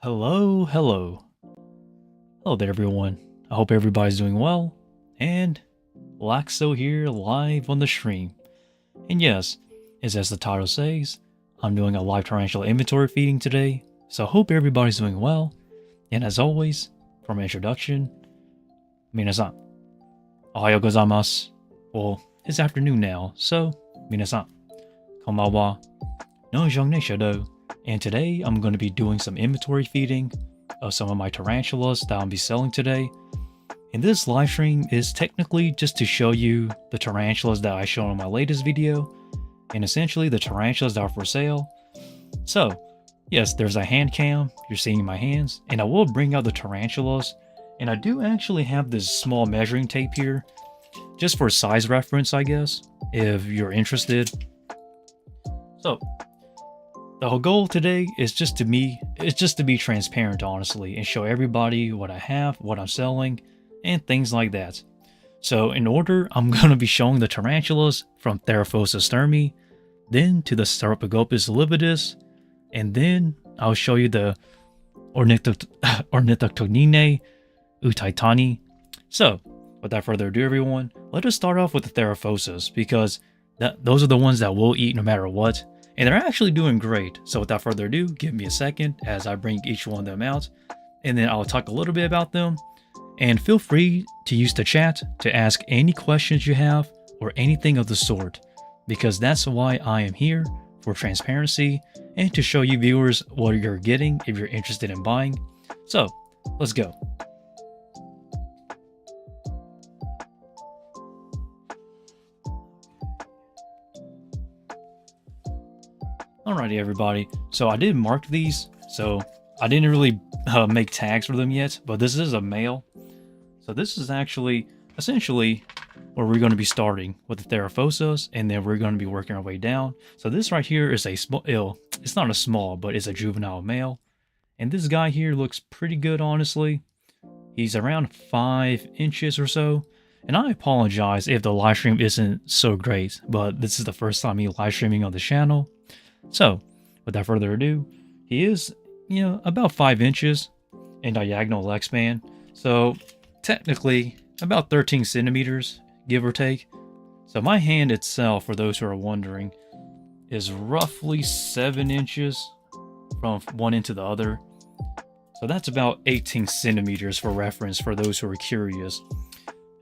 Hello, hello. Hello there, everyone. I hope everybody's doing well. And Laxow here, live on the stream. And yes, as the title says, I'm doing a live tarantula inventory feeding today. So I hope everybody's doing well. And as always, for my introduction, 皆さん、おはようございます。Well, it's afternoon now, so 皆さん、こんばんは。Shadow. And today I'm going to be doing some inventory feeding of some of my tarantulas that I'll be selling today. And this live stream is technically just to show you the tarantulas that I showed in my latest video, and essentially the tarantulas that are for sale. So, yes, there's a hand cam, you're seeing my hands, and I will bring out the tarantulas. And I do actually have this small measuring tape here, just for size reference, I guess, if you're interested. So, the whole goal today is just to be transparent, honestly, and show everybody what I have, what I'm selling, and things like that. So in order, I'm going to be showing the tarantulas from Theraphosa sturmi, then to the Sauropogopas lividus, and then I'll show you the Ornithoctonine utaitani. So, without further ado, everyone, let us start off with the Theraphosas, because those are the ones that will eat no matter what. And they're actually doing great. So without further ado, give me a second as I bring each one of them out. And then I'll talk a little bit about them. And feel free to use the chat to ask any questions you have or anything of the sort. Because that's why I am here, for transparency and to show you viewers what you're getting if you're interested in buying. So, let's go. Alrighty, everybody. So I did mark these, so I didn't really make tags for them yet, but this is a male. So this is actually essentially where we're going to be starting with the Theraphosas, and then we're going to be working our way down. So this right here is a small, it's not a small, but it's a juvenile male. And this guy here looks pretty good, honestly. He's around 5 inches or so. And I apologize if the live stream isn't so great, but this is the first time me live streaming on the channel. So, without further ado, he is, about 5 inches in diagonal leg span. So, technically, about 13 centimeters, give or take. So, my hand itself, for those who are wondering, is roughly 7 inches from one end to the other. So, that's about 18 centimeters for reference for those who are curious.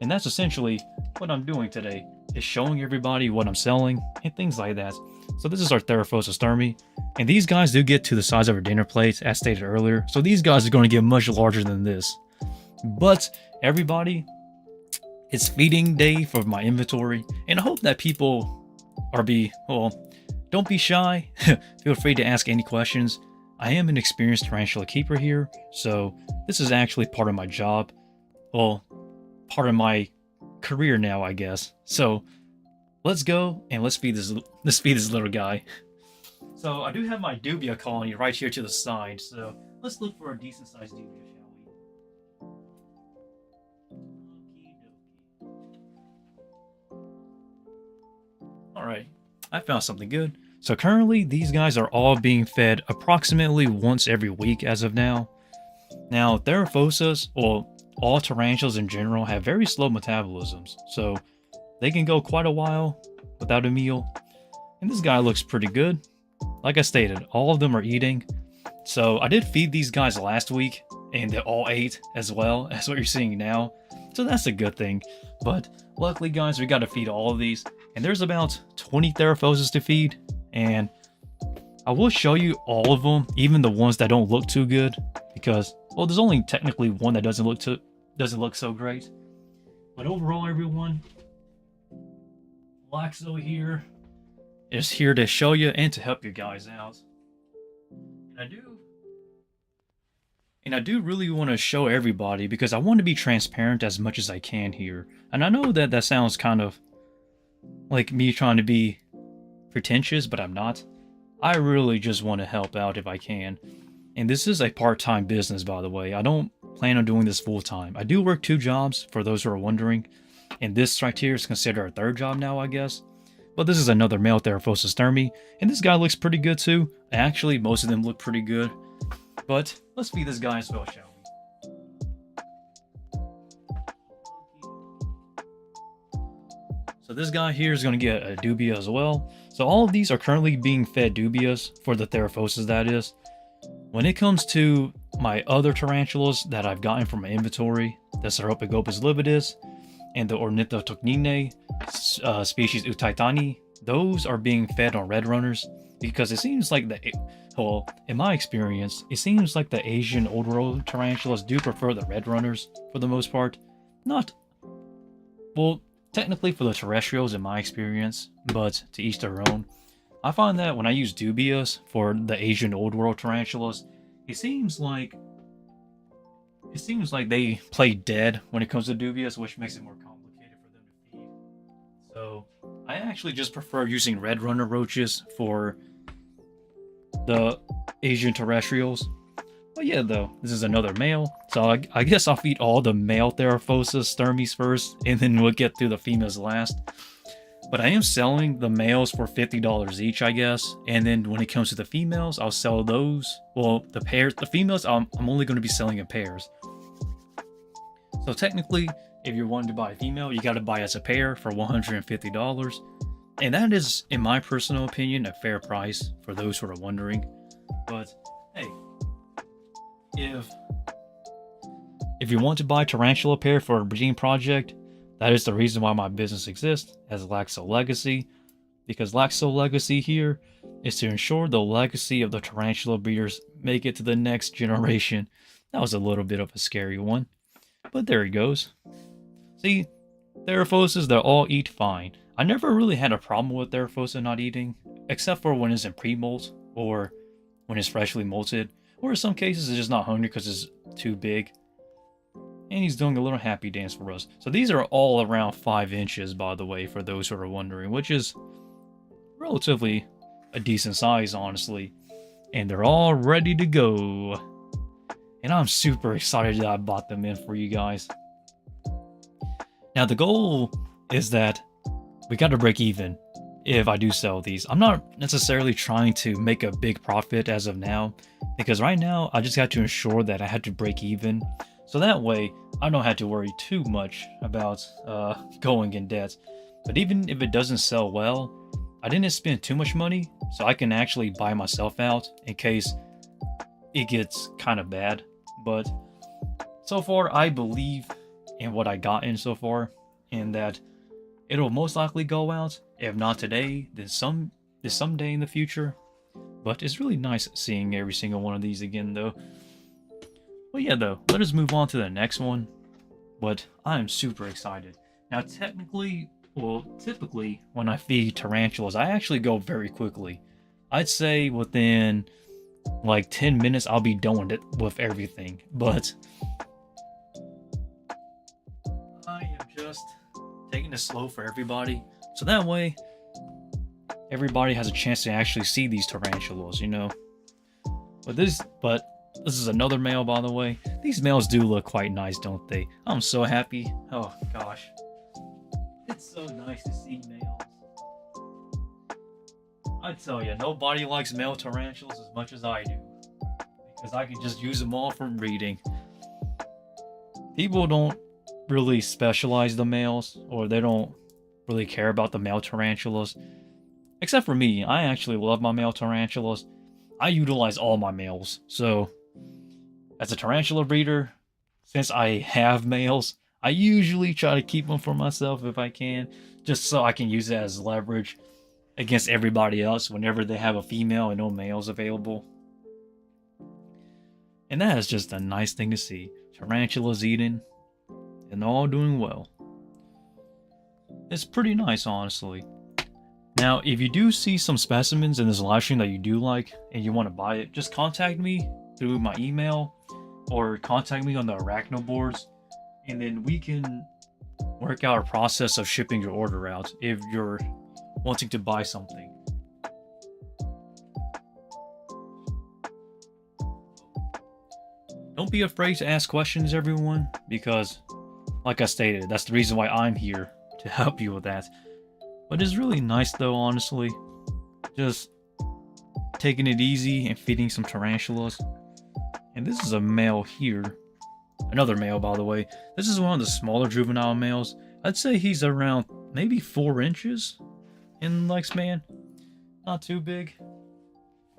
And that's essentially what I'm doing today, is showing everybody what I'm selling and things like that. So this is our Theraphosa sturmi, and these guys do get to the size of our dinner plates, as stated earlier. So these guys are going to get much larger than this. But everybody, it's feeding day for my inventory, and I hope that people don't be shy. Feel free to ask any questions. I am an experienced tarantula keeper here, so this is actually part of my job. Well, part of my career now, I guess. So let's go and let's feed this little guy. So I do have my dubia colony right here to the side. So let's look for a decent sized dubia, shall we? Alright, I found something good. So currently these guys are all being fed approximately once every week as of now. Now Theraphosas, or all tarantulas in general, have very slow metabolisms. So they can go quite a while without a meal. And this guy looks pretty good. Like I stated, all of them are eating. So I did feed these guys last week, and they all ate as well as what you're seeing now. So that's a good thing. But luckily, guys, we got to feed all of these. And there's about 20 Theraphosas to feed. And I will show you all of them, even the ones that don't look too good. Because, well, there's only technically one that doesn't look so great. But overall, everyone, Laxow here is here to show you and to help you guys out. And I do really want to show everybody, because I want to be transparent as much as I can here. And I know that sounds kind of like me trying to be pretentious, but I'm not. I really just want to help out if I can. And this is a part-time business, by the way. I don't plan on doing this full-time. I do work 2 jobs, for those who are wondering. And this right here is considered our 3rd job now, I guess. But this is another male Theraphosa sturmi, and this guy looks pretty good too. Actually, most of them look pretty good. But let's feed this guy as well, shall we? So this guy here is going to get a dubia as well. So all of these are currently being fed dubias for the Theraphosas, that is. When it comes to my other tarantulas that I've gotten from my inventory, the Sauropogopas libidus and the Ornithotocnine species Utaitani, those are being fed on red runners because it seems like in my experience, it seems like the Asian old world tarantulas do prefer the red runners for the most part. Technically for the terrestrials in my experience, but to each their own. I find that when I use dubias for the Asian old world tarantulas, it seems like they play dead when it comes to dubias, which makes it more complicated for them to feed. So I actually just prefer using red runner roaches for the Asian terrestrials. But yeah, though, this is another male, so I guess I'll feed all the male Theraphosas Sturmies first, and then we'll get through the females last. But I am selling the males for $50 each, I guess. And then when it comes to the females, I'll sell those. Well, the females, I'm only going to be selling in pairs. So technically, if you're wanting to buy a female, you got to buy as a pair for $150. And that is, in my personal opinion, a fair price for those who are wondering. But hey, if you want to buy tarantula pair for a breeding project, that is the reason why my business exists as Laxow Legacy, because Laxow Legacy here is to ensure the legacy of the tarantula breeders make it to the next generation. That was a little bit of a scary one, but there it goes. See, Theraphosas, they all eat fine. I never really had a problem with Theraphosa not eating, except for when it's in pre-molt or when it's freshly molted, or in some cases it's just not hungry because it's too big. And he's doing a little happy dance for us. So these are all around 5 inches, by the way, for those who are wondering, which is relatively a decent size, honestly. And they're all ready to go. And I'm super excited that I bought them in for you guys. Now the goal is that we got to break even if I do sell these. I'm not necessarily trying to make a big profit as of now, because right now I just got to ensure that I had to break even. So that way, I don't have to worry too much about going in debt. But even if it doesn't sell well, I didn't spend too much money, so I can actually buy myself out in case it gets kind of bad. But so far, I believe in what I got in so far, and that it'll most likely go out. If not today, then someday in the future. But it's really nice seeing every single one of these again, though. Well, yeah, though, let us move on to the next one. But I am super excited. Now, typically, when I feed tarantulas, I actually go very quickly. I'd say within like 10 minutes, I'll be done with everything. But I am just taking it slow for everybody. So that way, everybody has a chance to actually see these tarantulas, you know. But this is another male, by the way. These males do look quite nice, don't they? I'm so happy. Oh, gosh. It's so nice to see males. I tell you, nobody likes male tarantulas as much as I do. Because I can just use them all for breeding. People don't really specialize the males, or they don't really care about the male tarantulas. Except for me, I actually love my male tarantulas. I utilize all my males, so as a tarantula breeder, since I have males, I usually try to keep them for myself if I can, just so I can use it as leverage against everybody else whenever they have a female and no males available. And that is just a nice thing to see. Tarantulas eating, and all doing well. It's pretty nice, honestly. Now, if you do see some specimens in this live stream that you do like, and you want to buy it, just contact me through my email, or contact me on the Arachno boards, and then we can work out a process of shipping your order out if you're wanting to buy something. Don't be afraid to ask questions, everyone, because, like I stated, that's the reason why I'm here, to help you with that. But it's really nice, though, honestly. Just taking it easy and feeding some tarantulas. And this is a male here. Another male, by the way. This is one of the smaller juvenile males. I'd say he's around maybe 4 inches in lifespan. Not too big,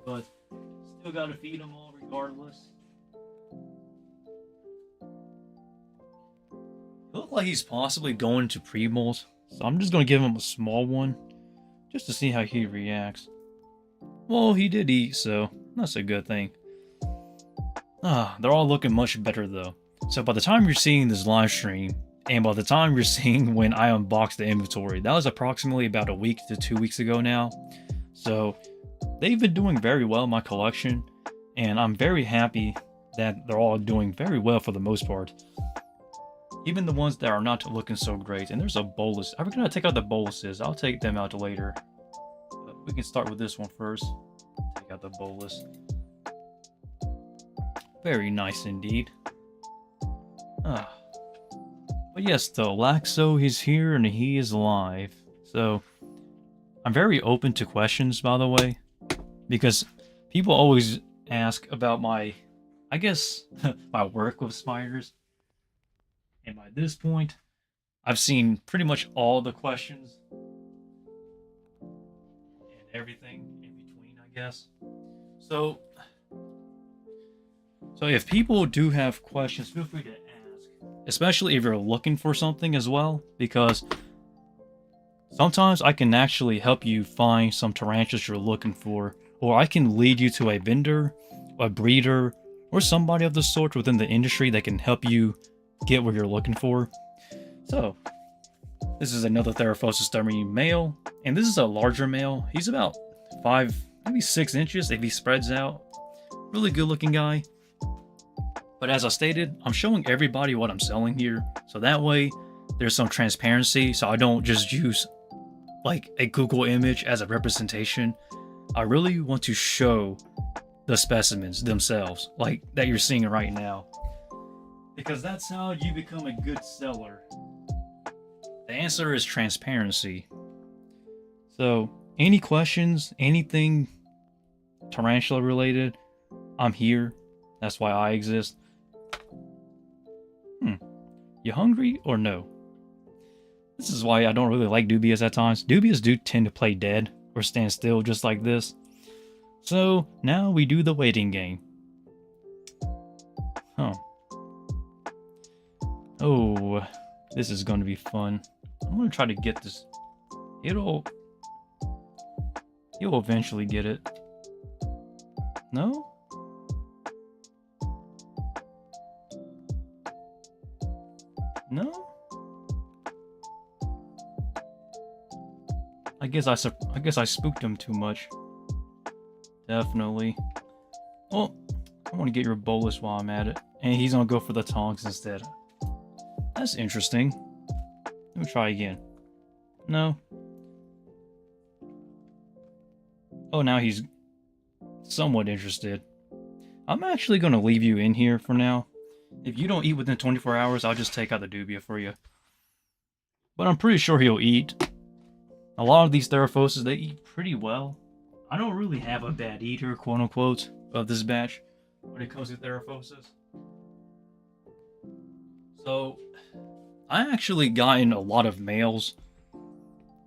but still gotta feed them all regardless. It looks like he's possibly going to pre-molt, so I'm just gonna give him a small one, just to see how he reacts. Well, he did eat, so that's a good thing. They're all looking much better though. So by the time you're seeing this live stream, and by the time you're seeing when I unboxed the inventory, that was approximately about a week to 2 weeks ago now. So they've been doing very well in my collection, and I'm very happy that they're all doing very well for the most part. Even the ones that are not looking so great. And there's a bolus. I'm gonna take out the boluses. I'll take them out later. But we can start with this one first. Take out the bolus. Very nice indeed. But yes, the Laxow is here and he is live. So I'm very open to questions, by the way, because people always ask about my, I guess, my work with spiders. And by this point, I've seen pretty much all the questions and everything in between, I guess. So if people do have questions, feel free to ask, especially if you're looking for something as well, because sometimes I can actually help you find some tarantulas you're looking for, or I can lead you to a vendor, a breeder, or somebody of the sort within the industry that can help you get what you're looking for. So this is another Theraphosis dummy male, and this is a larger male. He's about 5, maybe 6 inches if he spreads out. Really good looking guy. But as I stated, I'm showing everybody what I'm selling here, so that way there's some transparency, so I don't just use like a Google image as a representation. I really want to show the specimens themselves, like that you're seeing right now, because that's how you become a good seller. The answer is transparency. So any questions, anything tarantula related, I'm here. That's why I exist. You hungry or no? This is why I don't really like dubias at times. Dubias do tend to play dead or stand still just like this. So now we do the waiting game. Oh, this is going to be fun. I'm going to try to get this. You'll eventually get it. No? No? I guess I spooked him too much. Definitely. Well, I want to get your bolus while I'm at it. And he's gonna go for the tongs instead. That's interesting. Let me try again. No. Oh, now he's somewhat interested. I'm actually gonna leave you in here for now. If you don't eat within 24 hours, I'll just take out the dubia for you. But I'm pretty sure he'll eat. A lot of these Theraphoses, they eat pretty well. I don't really have a bad eater, quote unquote, of this batch when it comes to Theraphoses. So, I actually gotten a lot of males,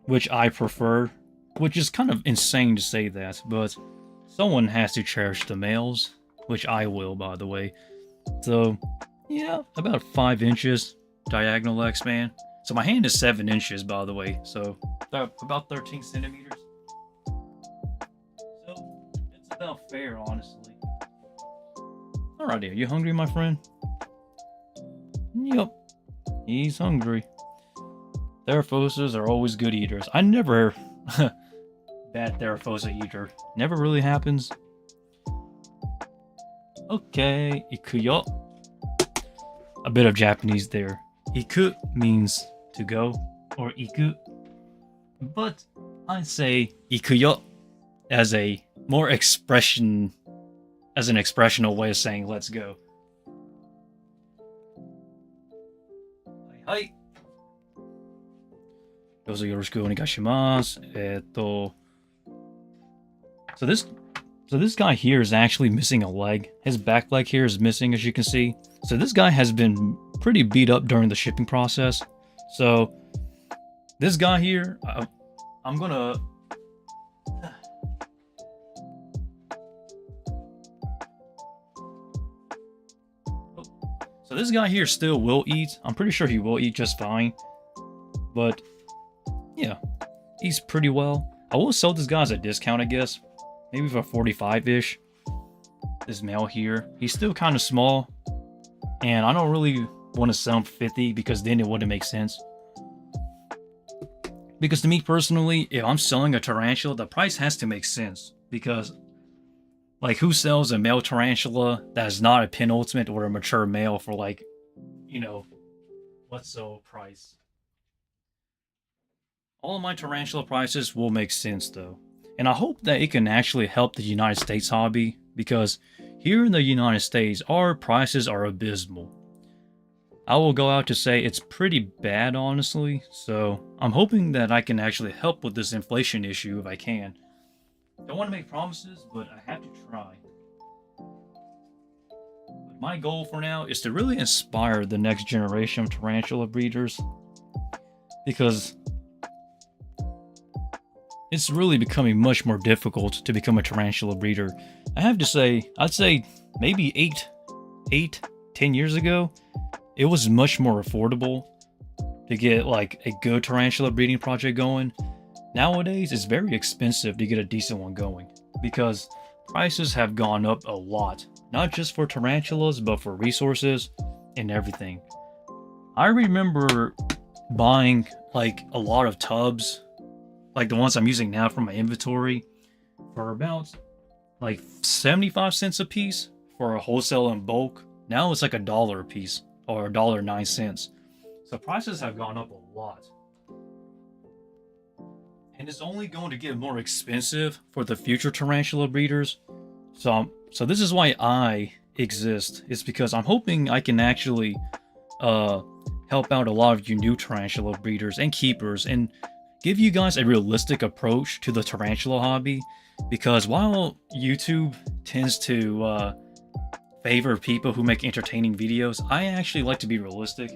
which I prefer, which is kind of insane to say that, but someone has to cherish the males, which I will, by the way. So, yeah, about 5 inches diagonal leg span. So my hand is 7 inches, by the way, so about 13 centimeters. So, it's about fair, honestly. Alrighty, are you hungry, my friend? Yep, he's hungry. Theraphoses are always good eaters. I never bad Theraphosa eater. Never really happens. Okay, ikuyo. A bit of Japanese there. Iku means to go, or iku. But I say ikuyo as a more expression, as an expressional way of saying let's go. Hi. どうぞよろしくお願いします。So this So this guy here is actually missing a leg. His back leg here is missing, as you can see. So this guy has been pretty beat up during the shipping process. So this guy here, I'm gonna... So this guy here still will eat. I'm pretty sure he will eat just fine. But yeah, eats pretty well. I will sell this guy as a discount, I guess. Maybe for 45-ish. This male here, he's still kind of small. And I don't really want to sell him for 50 because then it wouldn't make sense. Because to me personally, if I'm selling a tarantula, the price has to make sense. Because, like, who sells a male tarantula that is not a penultimate or a mature male for, like, you know, what's the price? All of my tarantula prices will make sense though. And I hope that it can actually help the United States hobby, because here in the United States, our prices are abysmal. I will go out to say it's pretty bad, honestly, so I'm hoping that I can actually help with this inflation issue if I can. Don't want to make promises, but I have to try. But my goal for now is to really inspire the next generation of tarantula breeders, because it's really becoming much more difficult to become a tarantula breeder. I have to say, I'd say maybe 10 years ago, it was much more affordable to get like a good tarantula breeding project going. Nowadays, it's very expensive to get a decent one going because prices have gone up a lot, not just for tarantulas, but for resources and everything. I remember buying like a lot of tubs, like the ones I'm using now for my inventory, for about like 75 cents a piece for a wholesale in bulk. Now it's like $1 a piece or $1.09. So prices have gone up a lot. And it's only going to get more expensive for the future tarantula breeders. So this is why I exist. It's because I'm hoping I can actually help out a lot of you new tarantula breeders and keepers and give you guys a realistic approach to the tarantula hobby, because while YouTube tends to favor people who make entertaining videos, I actually like to be realistic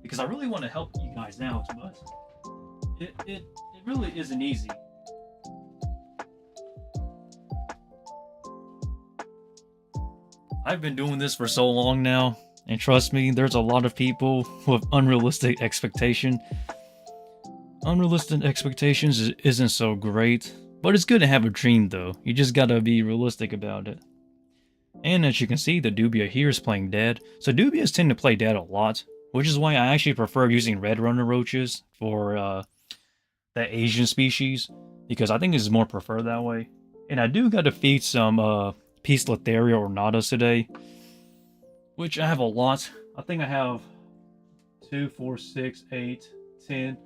because I really want to help you guys out, but it really isn't easy. I've been doing this for so long now, and trust me, there's a lot of people with unrealistic expectations. Unrealistic expectations isn't so great, but it's good to have a dream though. You just gotta be realistic about it. And as you can see, the dubia here is playing dead. So dubias tend to play dead a lot, which is why I actually prefer using red runner roaches for the Asian species, because I think it's more preferred that way. And I do gotta feed some Peace Letharia ornatas today, which I have a lot. I think I have 2, 4, 6, 8, 10,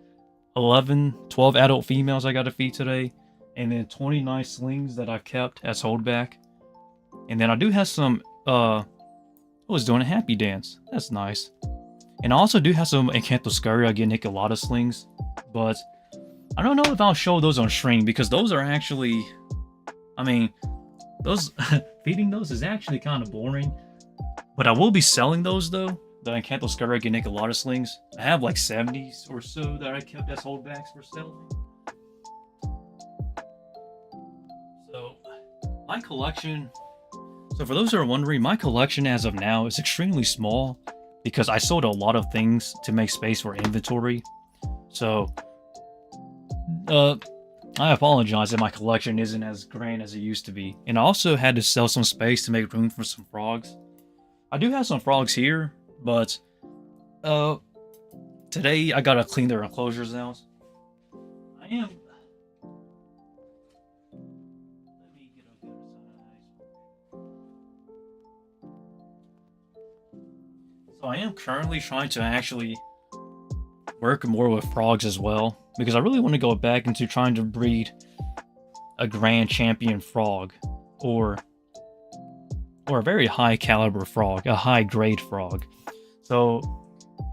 11, 12 adult females I gotta feed today, and then 29 slings that I've kept as holdback. And then I do have some, I was doing a happy dance. That's nice. And I also do have some Acanthoscurria geniculata slings, but I don't know if I'll show those on stream because those are actually, I mean, those, feeding those is actually kind of boring. But I will be selling those though. The Acanthoscurria geniculata slings. I have like 70s or so that I kept as holdbacks for selling. So, my collection... So for those who are wondering, my collection as of now is extremely small because I sold a lot of things to make space for inventory. So, I apologize that my collection isn't as grand as it used to be. And I also had to sell some space to make room for some frogs. I do have some frogs here, but today I gotta clean their enclosures out. I am... Let me get up the other side. So I am currently trying to actually work more with frogs as well, because I really want to go back into trying to breed a grand champion frog, or a very high caliber frog, a high grade frog. So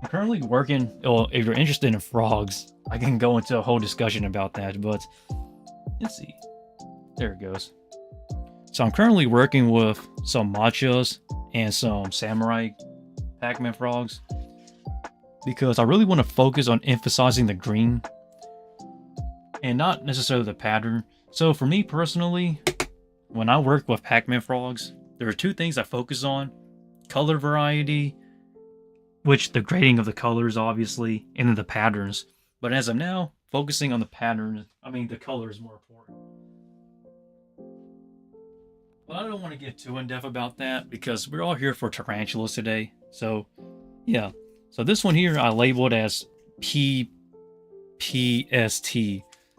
I'm currently working, well, if you're interested in frogs, I can go into a whole discussion about that, but let's see. There it goes. So I'm currently working with some matchas and some samurai Pac-Man frogs because I really want to focus on emphasizing the green and not necessarily the pattern. So for me personally, when I work with Pac-Man frogs, there are two things I focus on: color variety, which the grading of the colors obviously, and then the patterns. But as I'm now focusing on the patterns, I mean the color is more important. But I don't want to get too in-depth about that because we're all here for tarantulas today. So yeah, so this one here I labeled as PPST.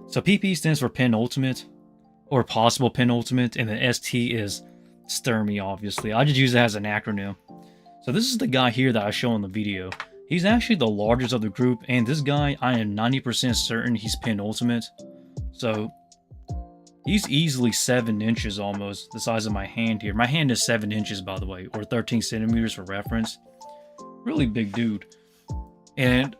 So PP stands for penultimate, or possible penultimate, and then ST is Sturmy, obviously. I just use it as an acronym. So this is the guy here that I show in the video. He's actually the largest of the group, and this guy, I am 90% certain he's penultimate. So he's easily 7 inches almost, the size of my hand here. My hand is 7 inches, by the way, or 13 centimeters for reference. Really big dude. And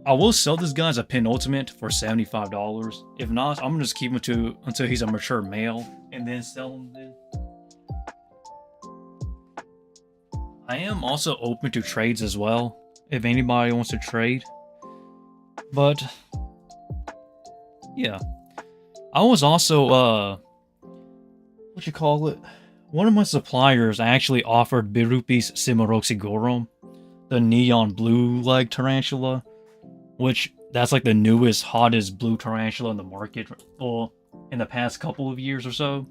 I will sell this guy as a penultimate for $75. If not, I'm gonna just keep him until he's a mature male and then sell him then. I am also open to trades as well, if anybody wants to trade. But yeah, I was also what you call it? One of my suppliers actually offered Birupis Cimaroxygorum, the neon blue leg tarantula, which that's like the newest, hottest blue tarantula in the market, well, in the past couple of years or so.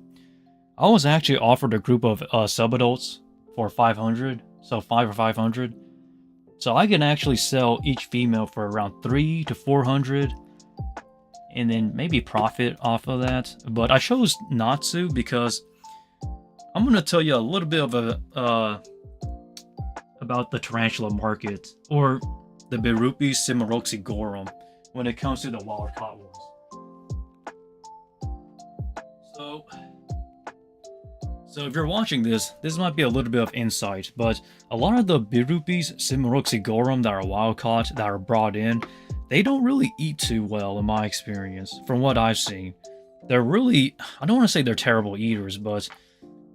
I was actually offered a group of subadults for 500, so 5 or 500. So I can actually sell each female for around 300 to 400, and then maybe profit off of that. But I chose not to because I'm going to tell you a little bit of about the tarantula market, or the Birupis Cimaroxygorum, when it comes to the wild caught ones. So if you're watching this might be a little bit of insight, but a lot of the Birupis Cimaroxygorum that are wild caught, that are brought in, they don't really eat too well in my experience, from what I've seen. They're really, I don't want to say they're terrible eaters, but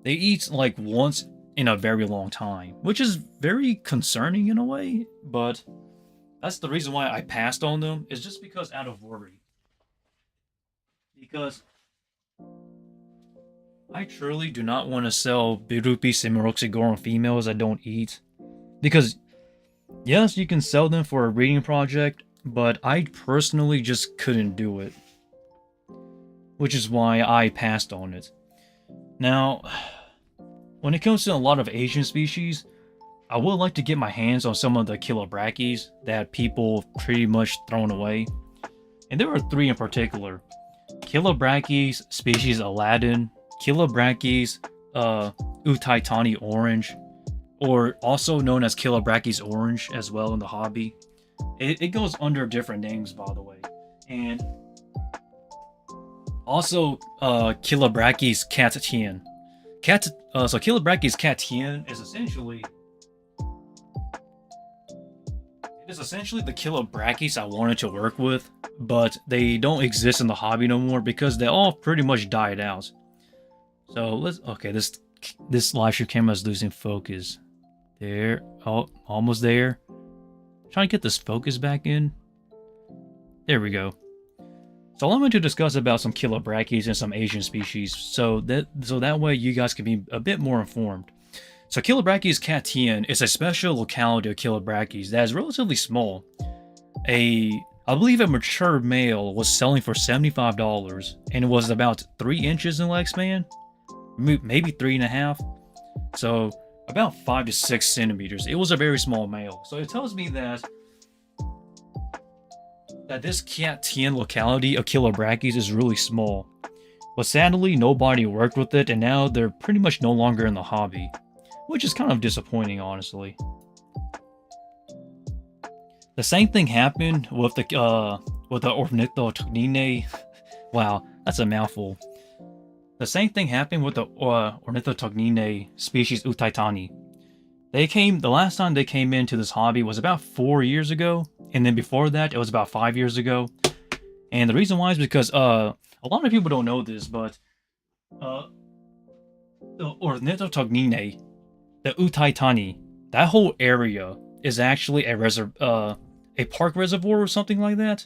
they eat like once in a very long time, which is very concerning in a way, but that's the reason why I passed on them, is just because out of worry. Because I truly do not want to sell Birupis Cimaroxygorum females I don't eat. Because, yes, you can sell them for a breeding project, but I personally just couldn't do it. Which is why I passed on it. Now, when it comes to a lot of Asian species, I would like to get my hands on some of the Chilobrachys that people pretty much thrown away. And there are 3 in particular. Chilobrachys species Aladdin, Chilobrachys Utaitani Orange, or also known as Chilobrachys Orange as well in the hobby. It goes under different names, by the way. And also Chilobrachys Cattian. So Chilobrachys Cattian is essentially the Chilobrachys I wanted to work with, but they don't exist in the hobby no more because they all pretty much died out. So this live stream camera is losing focus. There, oh, almost there. Trying to get this focus back in. There we go. So allow me to discuss about some Chilobrachys and some Asian species, so that way you guys can be a bit more informed. So Chilobrachys Cattian is a special locality of Chilobrachys that is relatively small. I believe a mature male was selling for $75, and it was about 3 inches in leg span, maybe 3.5. So about 5 to 6 centimeters. It was a very small male. So it tells me that this Cattian locality of Chilobrachys is really small. But sadly, nobody worked with it, and now they're pretty much no longer in the hobby, which is kind of disappointing, honestly. The same thing happened with the Ornithotognine. Wow, that's a mouthful. The same thing happened with the Ornithotognine species Utaitani. The last time they came into this hobby was about 4 years ago, and then before that, it was about 5 years ago. And the reason why is because a lot of people don't know this, but the Ornithotognine, the Utaitani, that whole area is actually a park reservoir or something like that.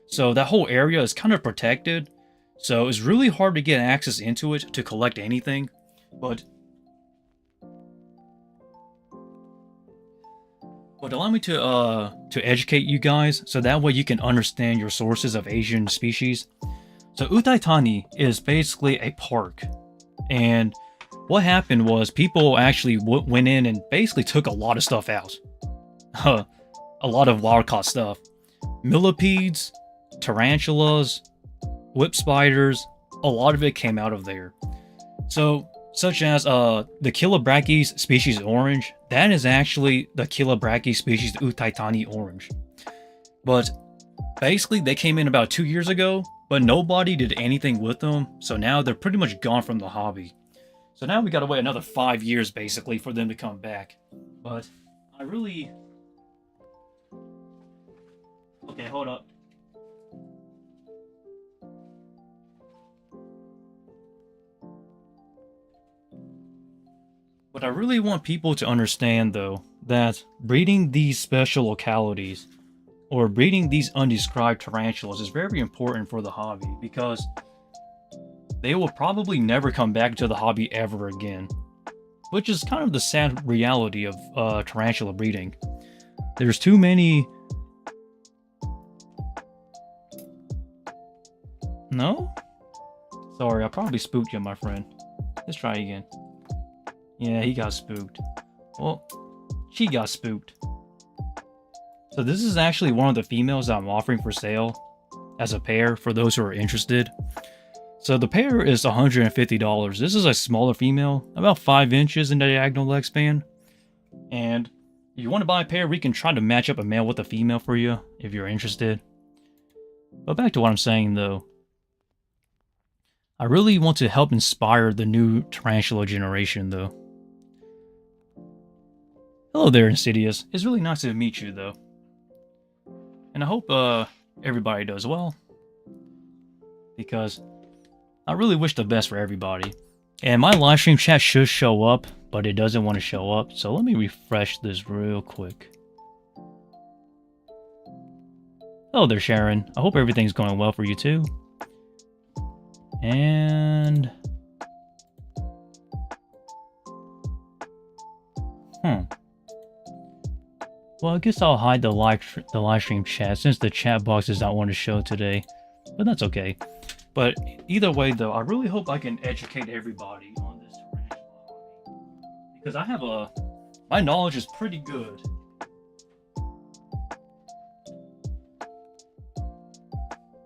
So that whole area is kind of protected. So it's really hard to get access into it to collect anything. But allow me to educate you guys, so that way you can understand your sources of Asian species. So Utaitani is basically a park, and what happened was people actually went in and basically took a lot of stuff out. A lot of wild-caught stuff. Millipedes, tarantulas, whip spiders, a lot of it came out of there. So, such as the Chilobrachys species orange, that is actually the Chilobrachys species Utaitani orange. But basically they came in about 2 years ago, but nobody did anything with them, so now they're pretty much gone from the hobby. So now we gotta wait another 5 years basically for them to come back. But I really... Okay, hold up. But I really want people to understand, though, that breeding these special localities, or breeding these undescribed tarantulas, is very important for the hobby, because they will probably never come back to the hobby ever again. Which is kind of the sad reality of tarantula breeding. There's too many... No? Sorry, I probably spooked you, my friend. Let's try again. Yeah, he got spooked. Well, she got spooked. So this is actually one of the females that I'm offering for sale as a pair for those who are interested. So the pair is $150. This is a smaller female, about 5 inches in the diagonal leg span. And if you want to buy a pair, we can try to match up a male with a female for you if you're interested. But back to what I'm saying though. I really want to help inspire the new tarantula generation though. Hello there, Insidious. It's really nice to meet you, though. And I hope everybody does well. Because I really wish the best for everybody. And my live stream chat should show up, but it doesn't want to show up. So let me refresh this real quick. Hello there, Sharon. I hope everything's going well for you, too. And... Well, I guess I'll hide the live stream chat since the chat box does not want to show today. But that's okay. But either way, though, I really hope I can educate everybody on this tarantula hobby. Because I have my knowledge is pretty good.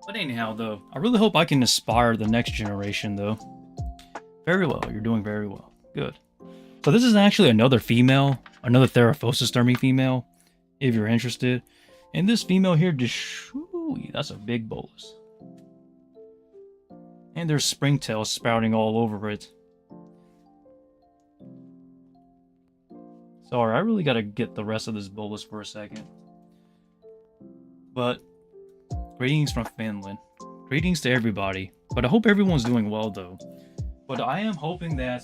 But anyhow, though, I really hope I can inspire the next generation, though. Very well. You're doing very well. Good. So this is actually another female, another Theraphosis thermi female, if you're interested. And this female here, that's a big bolus. And there's springtails sprouting all over it. Sorry, I really gotta get the rest of this bolus for a second. But, greetings from Finland. Greetings to everybody. But I hope everyone's doing well, though. But I am hoping that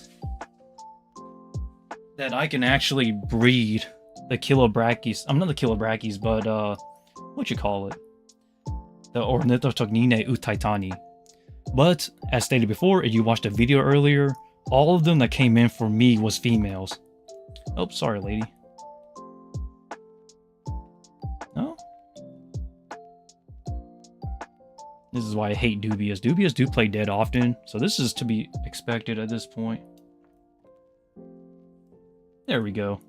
I can actually breed the Chilobrachys. I'm not the Chilobrachys, but what you call it? The Ornithotognine utaitani. But as stated before, if you watched the video earlier, all of them that came in for me was females. Oh, sorry, lady. No? This is why I hate Dubious. Dubious do play dead often, so this is to be expected at this point. There we go.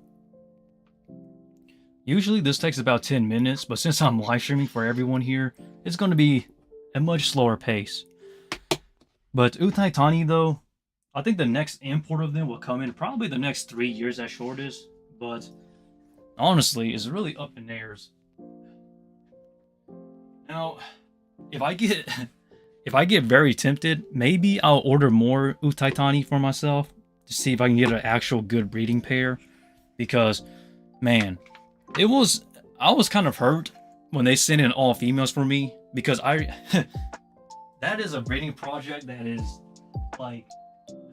Usually this takes about 10 minutes, but since I'm live streaming for everyone here, it's going to be a much slower pace. But Utaitani though, I think the next import of them will come in probably the next 3 years at shortest, but honestly, it's really up in airs. Now, if I get very tempted, maybe I'll order more Utaitani for myself to see if I can get an actual good breeding pair, because man, I was kind of hurt when they sent in all females for me, because that is a breeding project that is like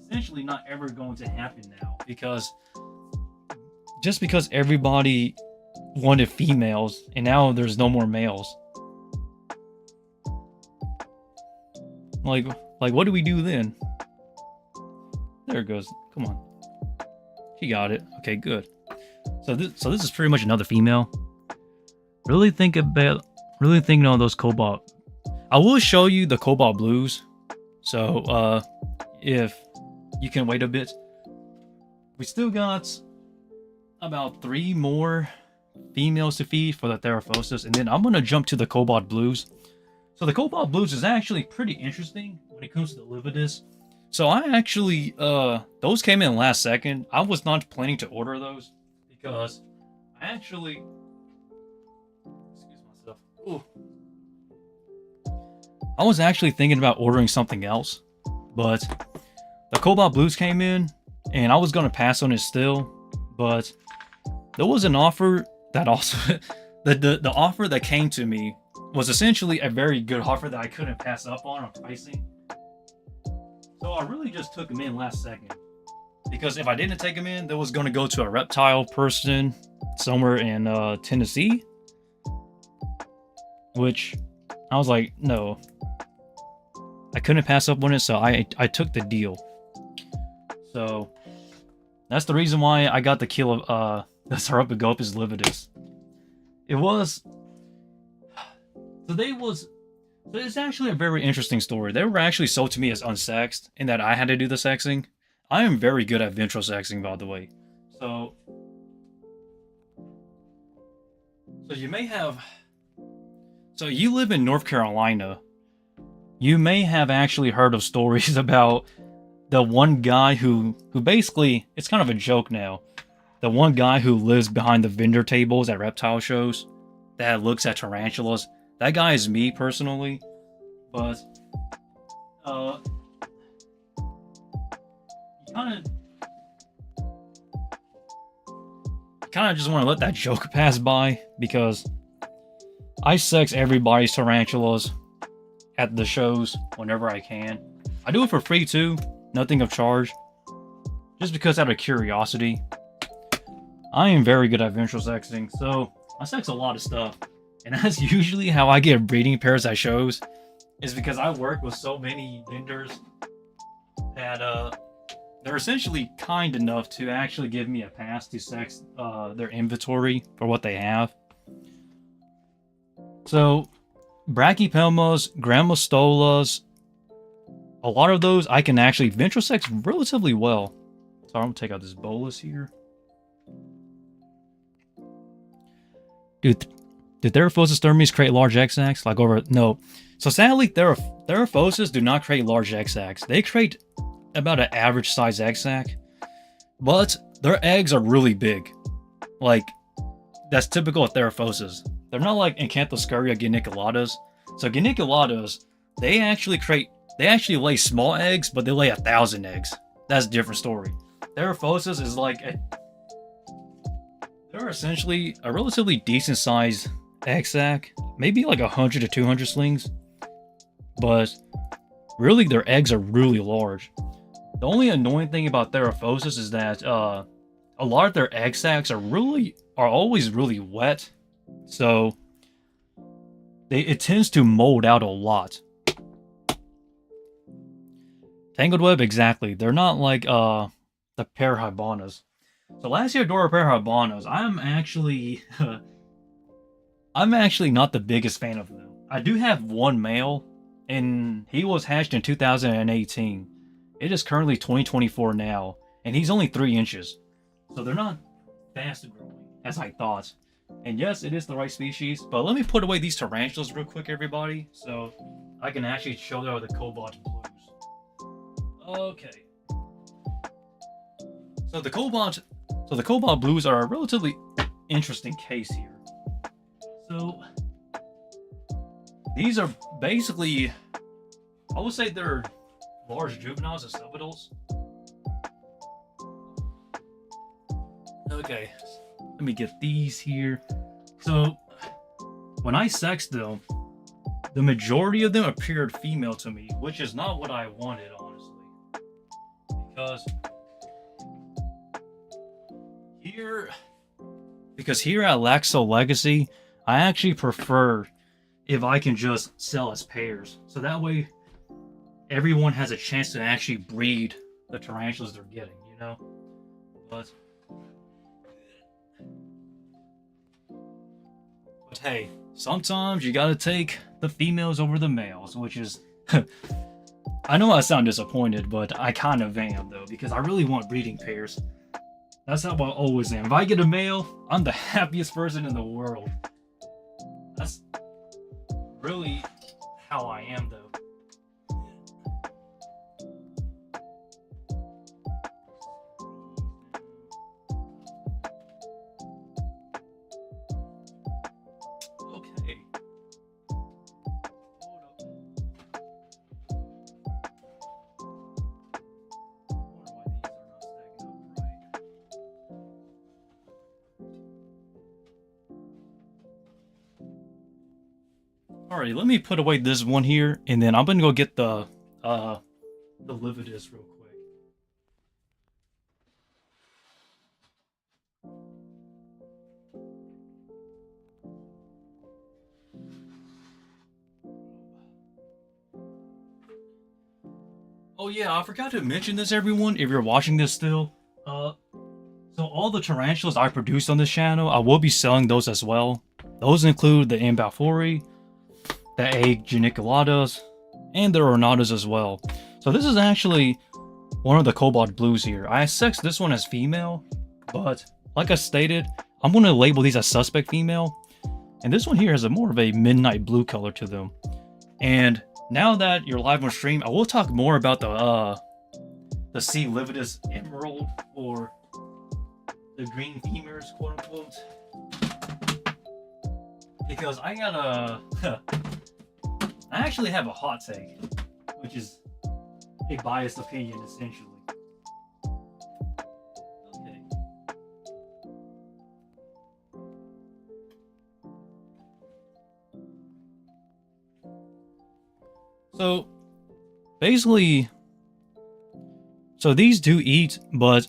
essentially not ever going to happen now, because just because everybody wanted females and now there's no more males. Like what do we do then? There it goes. Come on. She got it. Okay, good. So this is pretty much another female. Really thinking on those cobalt. I will show you the cobalt blues. So if you can wait a bit. We still got about 3 more females to feed for the Theraphosis, and then I'm gonna jump to the cobalt blues. So the cobalt blues is actually pretty interesting when it comes to the Lividus. So I actually those came in last second. I was not planning to order those because I actually, excuse myself. Ooh. I was actually thinking about ordering something else, but the cobalt blues came in and I was gonna pass on it still, but there was an offer that also the offer that came to me was essentially a very good offer that I couldn't pass up on pricing. So I really just took them in last second, because if I didn't take them in, they was going to go to a reptile person somewhere in Tennessee, which I was like, no, I couldn't pass up on it, so I took the deal. So that's the reason why I got the kill of the Sarapagopus lividus. It was so it's actually a very interesting story. They were actually sold to me as unsexed, in that I had to do the sexing. I am very good at ventral sexing, by the way. So you may have... So you live in North Carolina. You may have actually heard of stories about the one guy who basically... It's kind of a joke now. The one guy who lives behind the vendor tables at reptile shows that looks at tarantulas. That guy is me, personally, but, you kind of just want to let that joke pass by, because I sex everybody's tarantulas at the shows whenever I can. I do it for free too, nothing of charge, just because out of curiosity. I am very good at ventral sexing, so I sex a lot of stuff. And that's usually how I get breeding pairs at shows, is because I work with so many vendors that they're essentially kind enough to actually give me a pass to sex their inventory for what they have. So Brachypelmas, Grammostolas, a lot of those I can actually ventral sex relatively well. So I'm gonna take out this bolus here. Dude, do Theraphosis thermes create large X-sacs? Like over... No. So sadly, Theraphosis do not create large X-sacs. They create about an average size X-sac, but their eggs are really big. Like, that's typical of Theraphosis. They're not like Acanthoscurria geniculatas. So geniculatas, they actually lay small eggs, but they lay 1,000 eggs. That's a different story. Theraphosis is like they're essentially a relatively decent size egg-sac, maybe like 100 to 200 slings, but really their eggs are really large. The only annoying thing about Theraphosis is that a lot of their egg sacs are always really wet, so it tends to mold out a lot. Tangled web, exactly. They're not like the Parahibanas. So Lasiodora Parahibanas, I'm actually not the biggest fan of them. I do have one male, and he was hatched in 2018. It is currently 2024 now, and he's only 3 inches. So they're not fast growing, as I thought. And yes, it is the right species, but let me put away these tarantulas real quick, everybody, so I can actually show you the cobalt blues. Okay. So the cobalt blues are a relatively interesting case here. So these are basically, I would say they're large juveniles and subadults. Okay, let me get these here. So when I sexed them, the majority of them appeared female to me, which is not what I wanted, honestly. because here at Laxow Legacy, I actually prefer if I can just sell as pairs. So that way everyone has a chance to actually breed the tarantulas they're getting, you know? But hey, sometimes you gotta take the females over the males, which is... I know I sound disappointed, but I kind of am, though, because I really want breeding pairs. That's how I always am. If I get a male, I'm the happiest person in the world. That's really how I am, though. Okay. Alright, let me put away this one here, and then I'm gonna go get the Lividus real quick. Oh yeah, I forgot to mention this, everyone, if you're watching this still. So all the tarantulas I produce on this channel, I will be selling those as well. Those include the Ambalfori, the egg Geniculadas, and the Ornatas as well. So this is actually one of the Cobalt Blues here. I sexed this one as female, but like I stated, I'm going to label these as suspect female. And this one here has a more of a midnight blue color to them. And now that you're live on stream, I will talk more about the C. lividus emerald, or the green femurs, quote unquote. Because I got I actually have a hot take, which is a biased opinion, essentially. Okay. So, basically, these do eat, but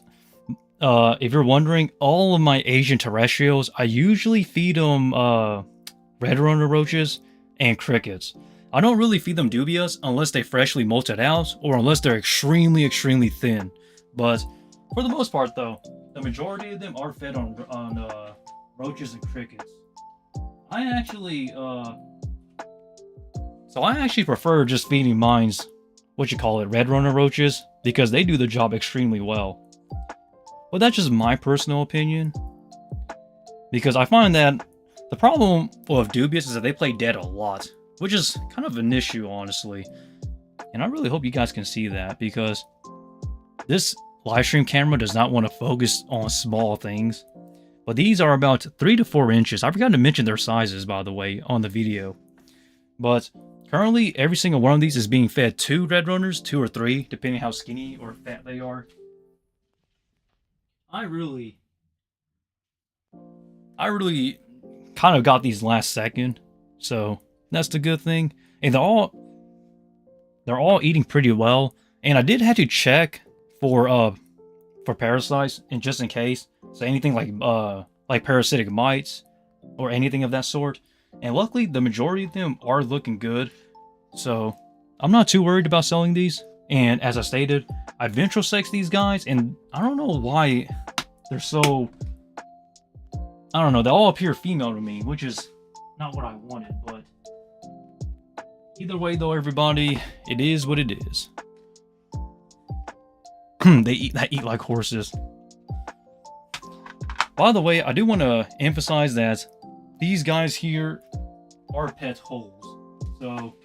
if you're wondering, all of my Asian terrestrials, I usually feed them red runner roaches and crickets. I don't really feed them dubious unless they freshly molted out, or unless they're extremely, extremely thin. But for the most part, though, the majority of them are fed on roaches and crickets. I actually prefer just feeding mine's, red runner roaches, because they do the job extremely well. But that's just my personal opinion, because I find that the problem with dubious is that they play dead a lot, which is kind of an issue, honestly. And I really hope you guys can see that, because this live stream camera does not want to focus on small things. But these are about 3 to 4 inches. I forgot to mention their sizes, by the way, on the video. But currently, every single one of these is being fed 2 red runners, 2 or 3, depending how skinny or fat they are. I really kind of got these last second, so that's the good thing. And they're all eating pretty well. And I did have to check for parasites, and just in case, so anything like parasitic mites or anything of that sort. And luckily, the majority of them are looking good, so I'm not too worried about selling these. And as I stated, I ventral sex these guys, and I don't know why they're so... I don't know, they all appear female to me, which is not what I wanted, but... Either way though, everybody, it is what it is. They eat like horses. By the way, I do want to emphasize that these guys here are pet holes. So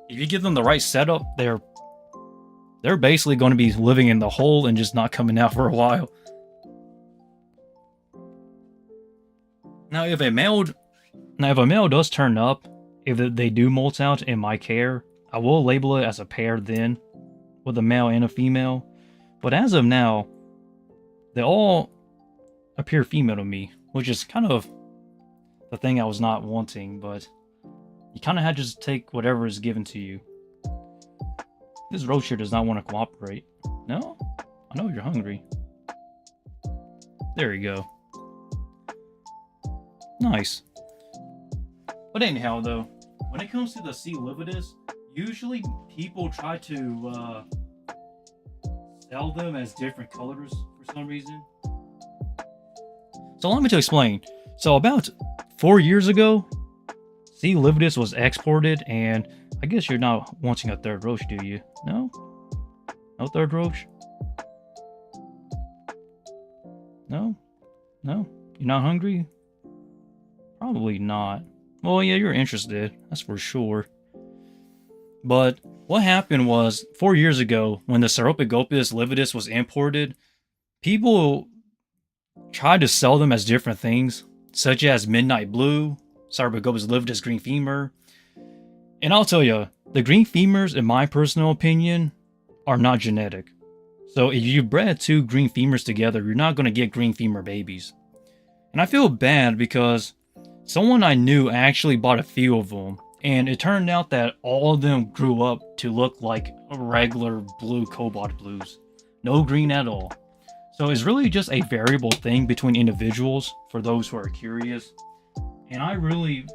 if you give them the right setup, they're basically going to be living in the hole and just not coming out for a while. Now, if a male does turn up, if they do molt out in my care, I will label it as a pair then, with a male and a female. But as of now, they all appear female to me, which is kind of the thing I was not wanting, but you kind of had to just take whatever is given to you. This roach here does not want to cooperate. No? I know you're hungry. There you go. Nice. But anyhow, though, when it comes to the C. lividus, usually people try to sell them as different colors for some reason. So allow me to explain. So about 4 years ago, C. lividus was exported, and I guess you're not wanting a third roach, do you? No? No third roach? No? No? You're not hungry? Probably not. Well, yeah, you're interested. That's for sure. But what happened was, 4 years ago, when the Sauropogopas lividus was imported, people tried to sell them as different things, such as Midnight Blue, Sauropogopas lividus green femur. And I'll tell you, the green femurs, in my personal opinion, are not genetic. So if you bred 2 green femurs together, you're not going to get green femur babies. And I feel bad because someone I knew actually bought a few of them, and it turned out that all of them grew up to look like regular blue cobalt blues. No green at all. So it's really just a variable thing between individuals for those who are curious. And I really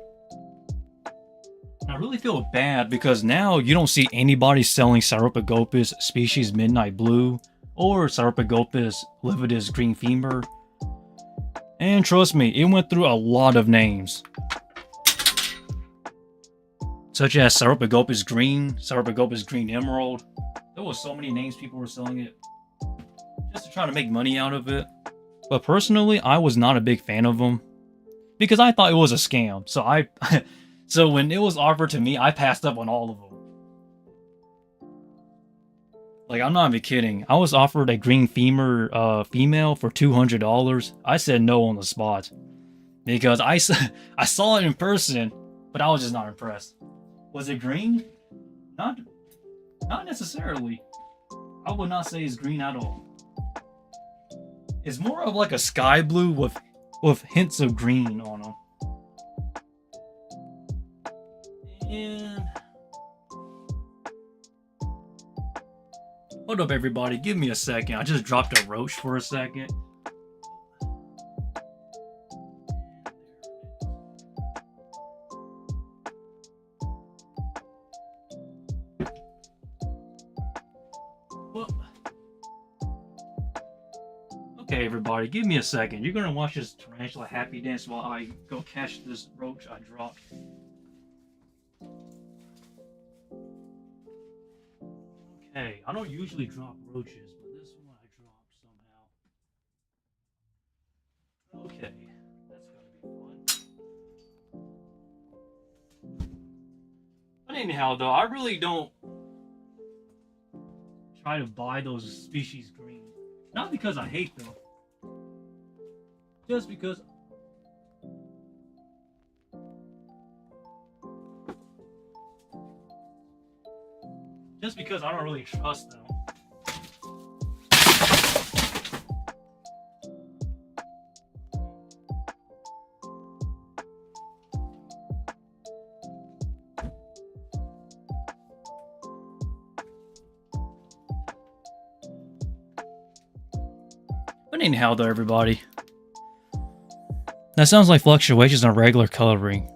feel bad because now you don't see anybody selling Sauropogopas species Midnight Blue or Sauropogopas lividus green femur. And trust me, it went through a lot of names, such as Sauropogopas green, Sauropogopas green emerald. There was so many names people were selling it just to try to make money out of it. But personally, I was not a big fan of them because I thought it was a scam. So so when it was offered to me, I passed up on all of them. Like, I'm not even kidding. I was offered a green femur female for $200. I said no on the spot because I saw it in person, but I was just not impressed. Was it green? Not necessarily. I would not say it's green at all. It's more of like a sky blue with hints of green on them. And hold up, everybody. Give me a second. I just dropped a roach for a second. Okay, everybody, give me a second. You're gonna watch this tarantula happy dance while I go catch this roach I dropped. Okay, I don't usually drop roaches, but this one I dropped somehow. Okay, that's gonna be fun. But anyhow, though, I really don't try to buy those species green. Not because I hate them. Just because I don't really trust them. But anyhow, though, everybody, that sounds like fluctuations in regular coloring.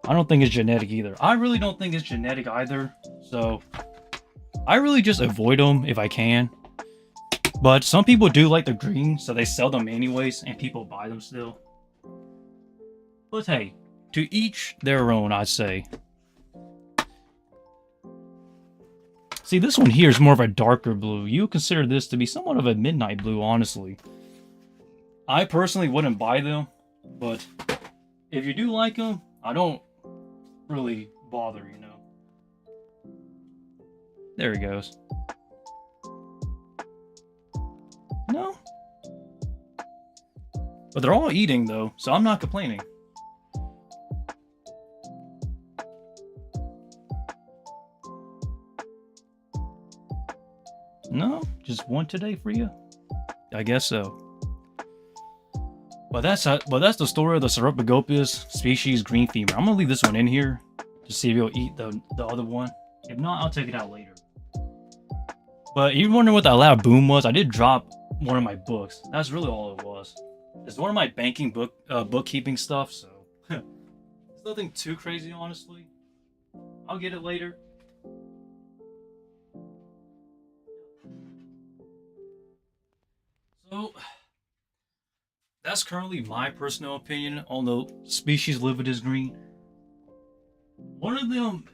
I don't think it's genetic either. I really don't think it's genetic either. So I really just avoid them if I can. But some people do like the green, so they sell them anyways, and people buy them still. But hey, to each their own, I'd say. See, this one here is more of a darker blue. You consider this to be somewhat of a midnight blue, honestly. I personally wouldn't buy them, but if you do like them, I don't really bother, you know. There he goes. No. But they're all eating, though, so I'm not complaining. No? Just one today for you? I guess so. But that's the story of the Sauropogopas species green femur. I'm gonna leave this one in here to see if he'll eat the other one. If not, I'll take it out later. But you wonder what that loud boom was? I did drop one of my books. That's really all it was. It's one of my banking bookkeeping stuff, so it's nothing too crazy, honestly. I'll get it later. So that's currently my personal opinion on the species livid as green. One of them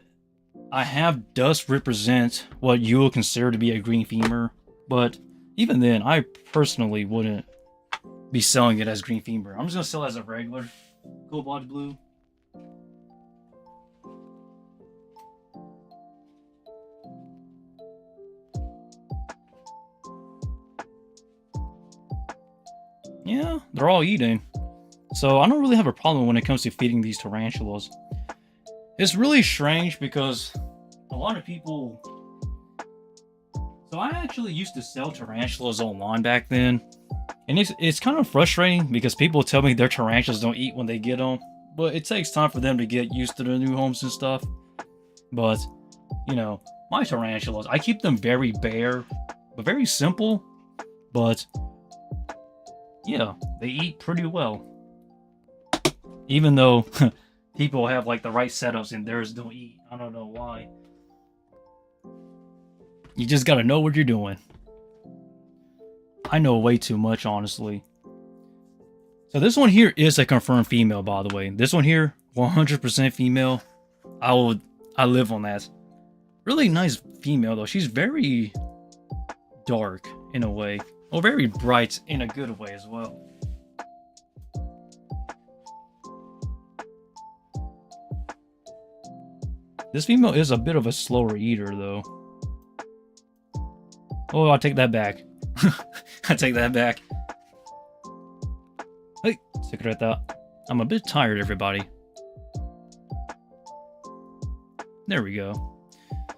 I have does represent what you would consider to be a green femur, but even then, I personally wouldn't be selling it as green femur. I'm just gonna sell it as a regular cold blooded blue. Yeah, they're all eating. So I don't really have a problem when it comes to feeding these tarantulas. It's really strange because a lot of people... So I actually used to sell tarantulas online back then. And it's kind of frustrating because people tell me their tarantulas don't eat when they get them. But it takes time for them to get used to their new homes and stuff. But, you know, my tarantulas, I keep them very bare, but very simple. But, yeah, they eat pretty well. Even though people have like the right setups and theirs don't eat. I don't know why. You just gotta know what you're doing. I know way too much, honestly. So this one here is a confirmed female, by the way. This one here, 100% female. I live on that. Really nice female, though. She's very dark, in a way. Or very bright, in a good way, as well. This female is a bit of a slower eater, though. Oh, I'll take that back. I take that back. Hey, secreta. I'm a bit tired, everybody. There we go.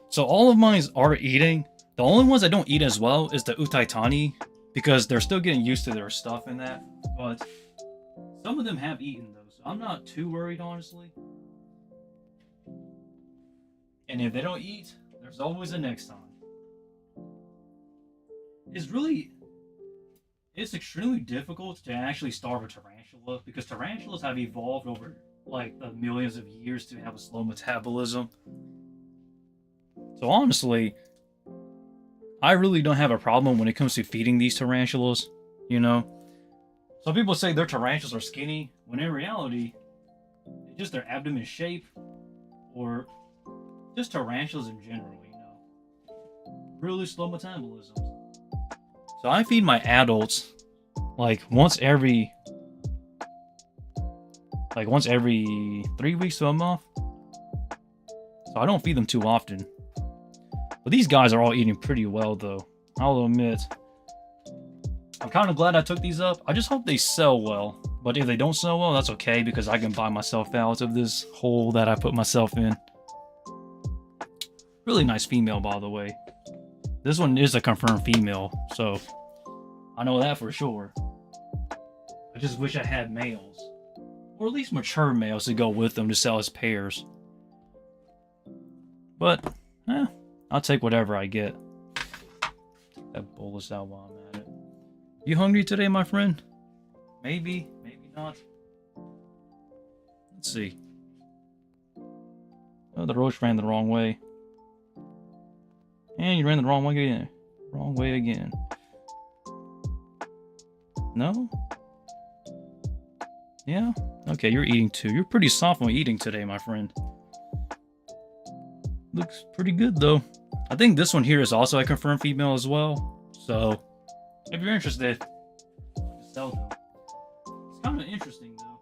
So all of mine are eating. The only ones I don't eat as well is the Utaitani, because they're still getting used to their stuff and that. But some of them have eaten those, so I'm not too worried, honestly. And if they don't eat, there's always a next time. It's extremely difficult to actually starve a tarantula because tarantulas have evolved over like the millions of years to have a slow metabolism. So honestly, I really don't have a problem when it comes to feeding these tarantulas, you know? Some people say their tarantulas are skinny, when in reality, it's just their abdomen shape, or just tarantulas in general, you know? Really slow metabolism. So I feed my adults like once every 3 weeks to a month. So I don't feed them too often. But these guys are all eating pretty well, though. I'll admit. I'm kind of glad I took these up. I just hope they sell well. But if they don't sell well, that's okay, because I can buy myself out of this hole that I put myself in. Really nice female, by the way. This one is a confirmed female, so I know that for sure. I just wish I had males. Or at least mature males to go with them to sell as pairs. But, I'll take whatever I get. Take that bolus out while I'm at it. You hungry today, my friend? Maybe, maybe not. Let's see. Oh, the roach ran the wrong way. And you ran the wrong way again. Wrong way again. No? Yeah? Okay, you're eating too. You're pretty soft on eating today, my friend. Looks pretty good, though. I think this one here is also a confirmed female as well. So, if you're interested, just sell them. It's kind of interesting, though.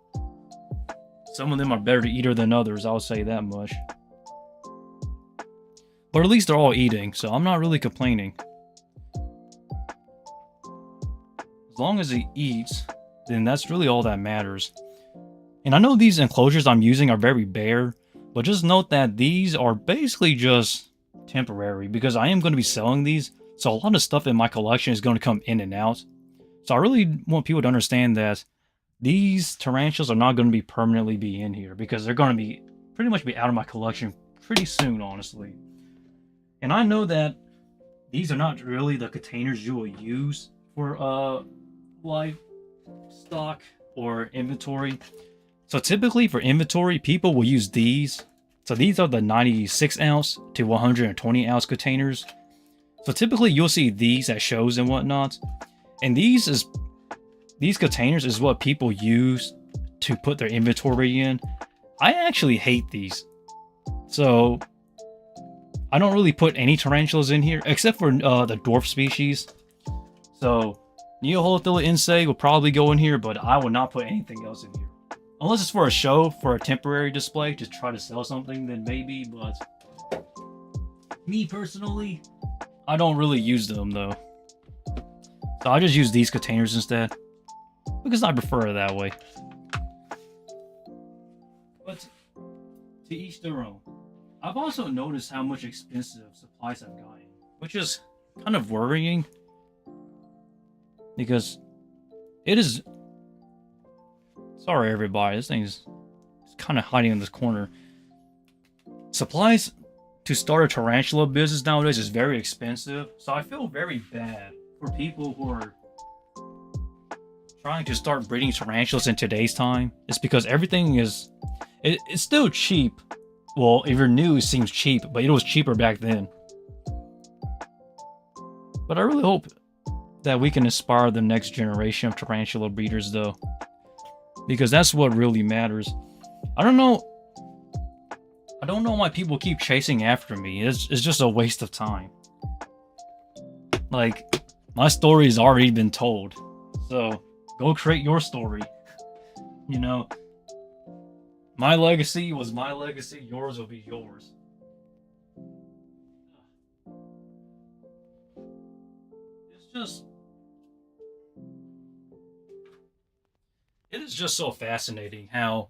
Some of them are better to eater than others, I'll say that much. But at least they're all eating, so I'm not really complaining. As long as he eats, then that's really all that matters. And I know these enclosures I'm using are very bare, but just note that these are basically just temporary, because I am going to be selling these, so a lot of stuff in my collection is going to come in and out. So I really want people to understand that these tarantulas are not going to be permanently be in here, because they're going to be pretty much be out of my collection pretty soon, honestly. And I know that these are not really the containers you will use for livestock or inventory. So typically for inventory, people will use these. So these are the 96 ounce to 120 ounce containers. So typically you'll see these at shows and whatnot. And these containers is what people use to put their inventory in. I actually hate these. So I don't really put any tarantulas in here except for the dwarf species. So Neoholothila insect will probably go in here, but I will not put anything else in here. Unless it's for a show, for a temporary display, to try to sell something, then maybe, but me personally, I don't really use them though. So I just use these containers instead, because I prefer it that way. But to each their own. I've also noticed how much expensive supplies have gotten, which is kind of worrying, because it is... Sorry everybody, this thing's kind of hiding in this corner. Supplies to start a tarantula business nowadays is very expensive, so I feel very bad for people who are trying to start breeding tarantulas in today's time. It's because everything is... It's still cheap. Well, if you're new, it seems cheap, but it was cheaper back then. But I really hope that we can inspire the next generation of tarantula breeders though, because that's what really matters. I don't know why people keep chasing after me. It's just a waste of time. Like, my story has already been told, so go create your story. You know, my legacy was my legacy, yours will be yours. It is just so fascinating how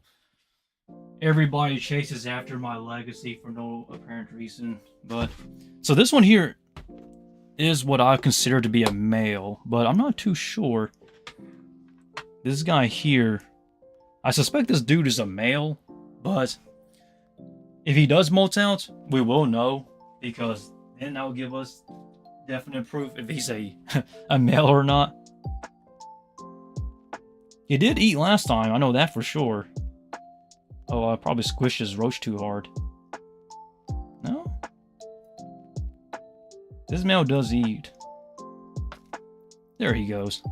everybody chases after my legacy for no apparent reason. But so this one here is what I consider to be a male, but I'm not too sure. This guy here, I suspect this dude is a male, but if he does molt out, we will know, because then that will give us definite proof if he's a male or not. He did eat last time, I know that for sure. Oh, I probably squished his roach too hard. No? This male does eat. There he goes.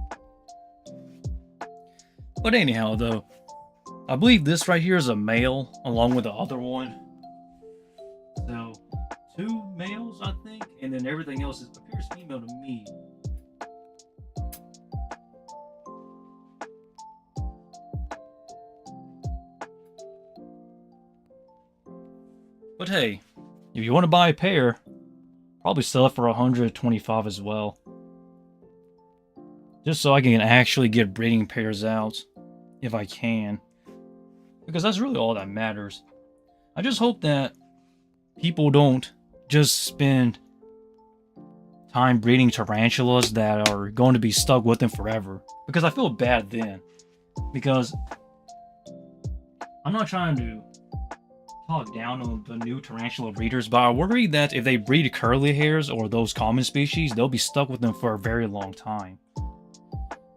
But anyhow, though, I believe this right here is a male, along with the other one. So, 2 males, I think, and then everything else appears female to me. But hey, if you want to buy a pair, probably sell it for 125 as well. Just so I can actually get breeding pairs out, if I can. Because that's really all that matters. I just hope that people don't just spend time breeding tarantulas that are going to be stuck with them forever. Because I feel bad then. Because I'm not trying to talk down on the new tarantula breeders, but I worry that if they breed curly hairs or those common species, they'll be stuck with them for a very long time.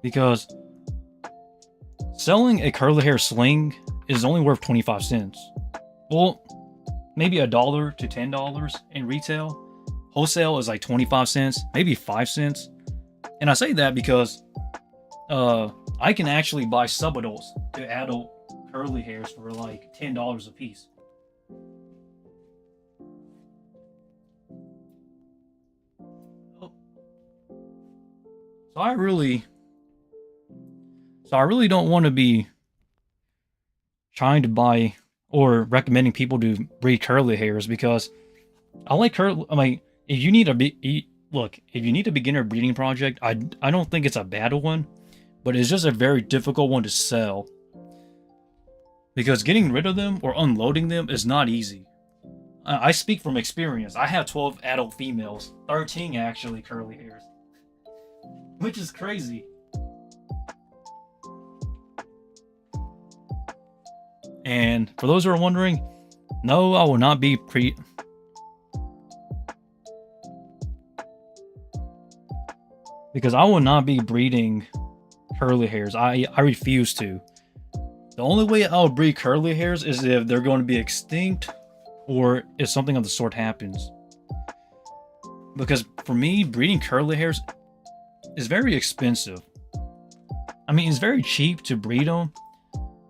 Because selling a curly hair sling is only worth 25 cents. Well, maybe $1 to $10 in retail. Wholesale is like 25 cents, maybe 5 cents. And I say that because I can actually buy subadults to adult curly hairs for like $10 a piece. So I really don't want to be trying to buy or recommending people to breed curly hairs, because I like curly. I mean, if you need a beginner breeding project, I don't think it's a bad one, but it's just a very difficult one to sell, because getting rid of them or unloading them is not easy. I speak from experience. I have 12 adult females, 13 actually curly hairs, which is crazy. And for those who are wondering, no, I will not be because I will not be breeding curly hairs. I refuse to. The only way I'll breed curly hairs is if they're going to be extinct or if something of the sort happens. Because for me, breeding curly hairs is very expensive. I mean, it's very cheap to breed them,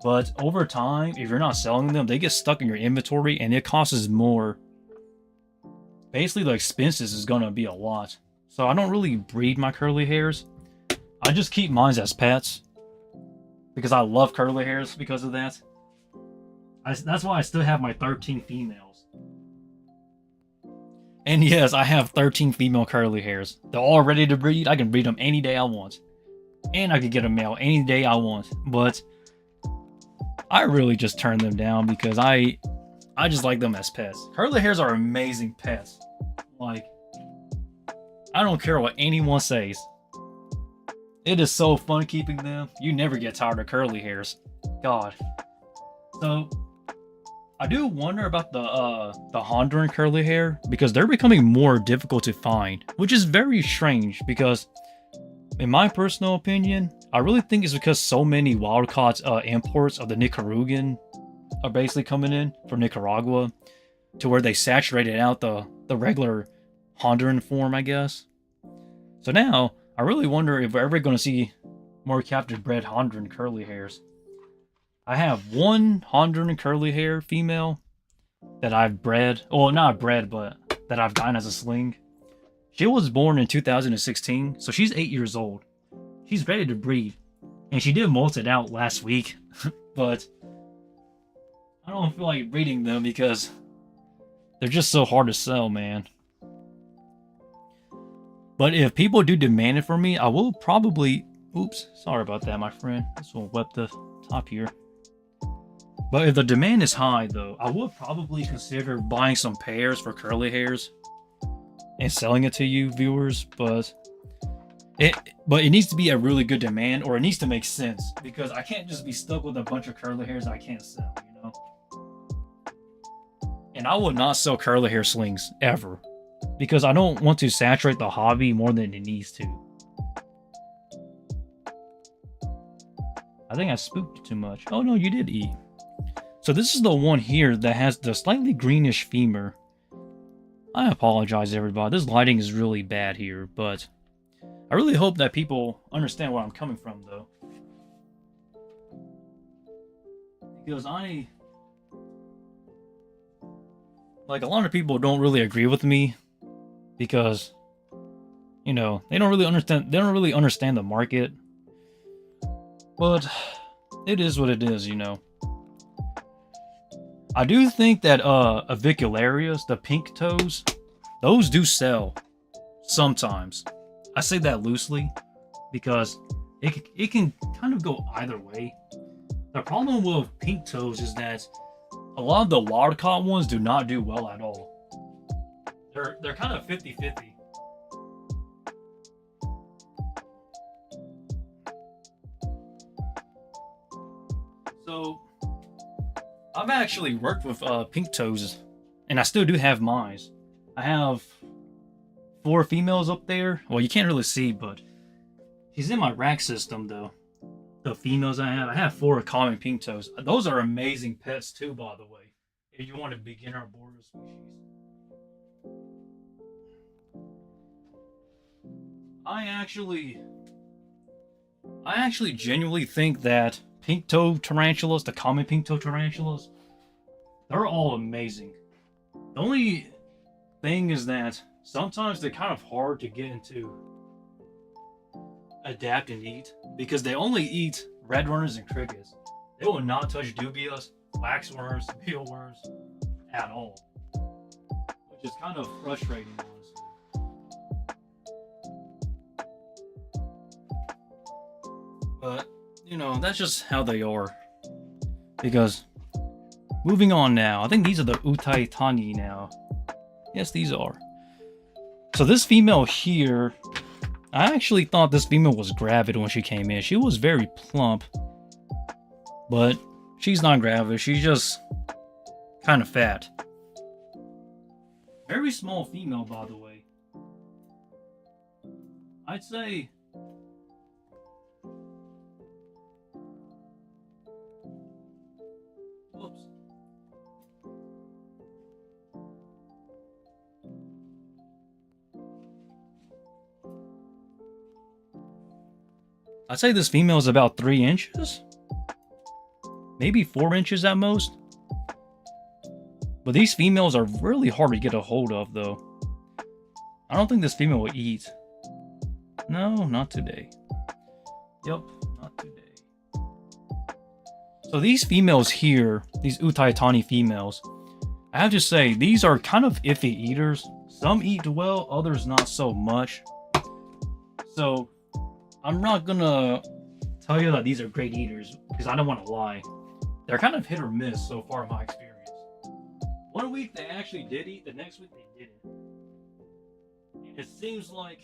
but over time, if you're not selling them, they get stuck in your inventory and it costs more. Basically, the expenses is gonna be a lot. So I don't really breed my curly hairs. I just keep mine as pets. Because I love curly hairs because of that. That's why I still have my 13 females. And yes, I have 13 female curly hairs. They're all ready to breed. I can breed them any day I want. And I could get a male any day I want. But I really just turn them down because I just like them as pets. Curly hairs are amazing pets. Like, I don't care what anyone says. It is so fun keeping them. You never get tired of curly hairs. God. So, I do wonder about the Honduran curly hair because they're becoming more difficult to find, which is very strange because, in my personal opinion, I really think it's because so many wild-caught imports of the Nicaraguan are basically coming in from Nicaragua to where they saturated out the regular Honduran form, I guess. So now, I really wonder if we're ever going to see more captive bred Honduran curly hairs. I have one Honduran curly hair female that I've bred. Well, not bred, but that I've gotten as a sling. She was born in 2016, so she's 8 years old. She's ready to breed. And she did molt it out last week. But I don't feel like breeding them because they're just so hard to sell, man. But if people do demand it for me, I will probably... Oops, sorry about that, my friend. This will wet the top here. But if the demand is high, though, I would probably consider buying some pairs for curly hairs and selling it to you viewers. But it needs to be a really good demand, or it needs to make sense, because I can't just be stuck with a bunch of curly hairs I can't sell, you know? And I will not sell curly hair slings ever, because I don't want to saturate the hobby more than it needs to. I think I spooked too much. Oh no, you did eat. So this is the one here that has the slightly greenish femur. I apologize, everybody. This lighting is really bad here, but I really hope that people understand where I'm coming from, though. Because like, a lot of people don't really agree with me because, you know, they don't really understand the market. But it is what it is, you know. I do think that avicularias, the pink toes, those do sell sometimes. I say that loosely because it can kind of go either way. The problem with pink toes is that a lot of the wild caught ones do not do well at all. They're kind of 50-50. So I've actually worked with pink toes, and I still do have mine. I have 4 females up there. Well, you can't really see, but she's in my rack system, though. The females I have 4 common pink toes. Those are amazing pets, too, by the way, if you want a beginner border species. I actually genuinely think that pink toe tarantulas, the common pink toe tarantulas, they're all amazing. The only thing is that sometimes they're kind of hard to get into adapt and eat because they only eat red runners and crickets. They will not touch dubias, waxworms, mealworms at all, which is kind of frustrating, honestly. But, you know, that's just how they are. Because, moving on now, I think these are the Utai Tani now. Yes, these are. So this female here, I actually thought this female was gravid when she came in. She was very plump. But she's not gravid, she's just kind of fat. Very small female, by the way. I'd say I'd say this female is about 3 inches. Maybe 4 inches at most. But these females are really hard to get a hold of, though. I don't think this female will eat. No, not today. Yep, not today. So these females here, these Utaitani females, I have to say, these are kind of iffy eaters. Some eat well, others not so much. So, I'm not gonna tell you that these are great eaters, because I don't want to lie. They're kind of hit or miss so far in my experience. One week they actually did eat, the next week they didn't. And it seems like...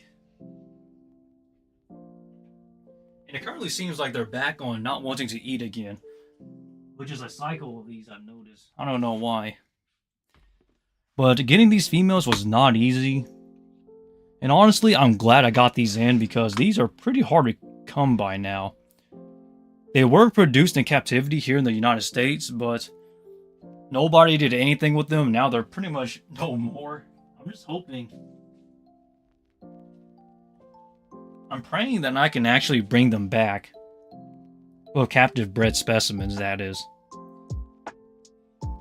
And it currently seems like they're back on not wanting to eat again. Which is a cycle of these, I've noticed. I don't know why. But getting these females was not easy. And honestly, I'm glad I got these in because these are pretty hard to come by now. They were produced in captivity here in the United States, but nobody did anything with them. Now they're pretty much no more. I'm just hoping. I'm praying that I can actually bring them back. Well, captive bred specimens, that is.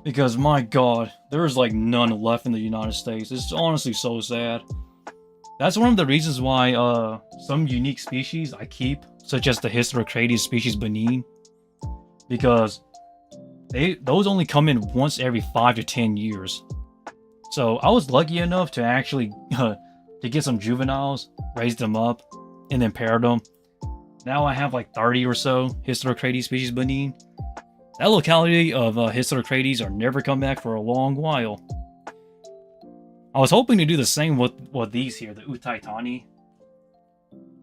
Because, my god, there's like none left in the United States. It's honestly so sad. That's one of the reasons why some unique species I keep, such as the Hysterocrates species Benin, because those only come in once every 5 to 10 years. So I was lucky enough to actually to get some juveniles, raise them up, and then pair them. Now I have like 30 or so Hysterocrates species Benin. That locality of Hysterocrates are never come back for a long while. I was hoping to do the same with these here, the Utaitani.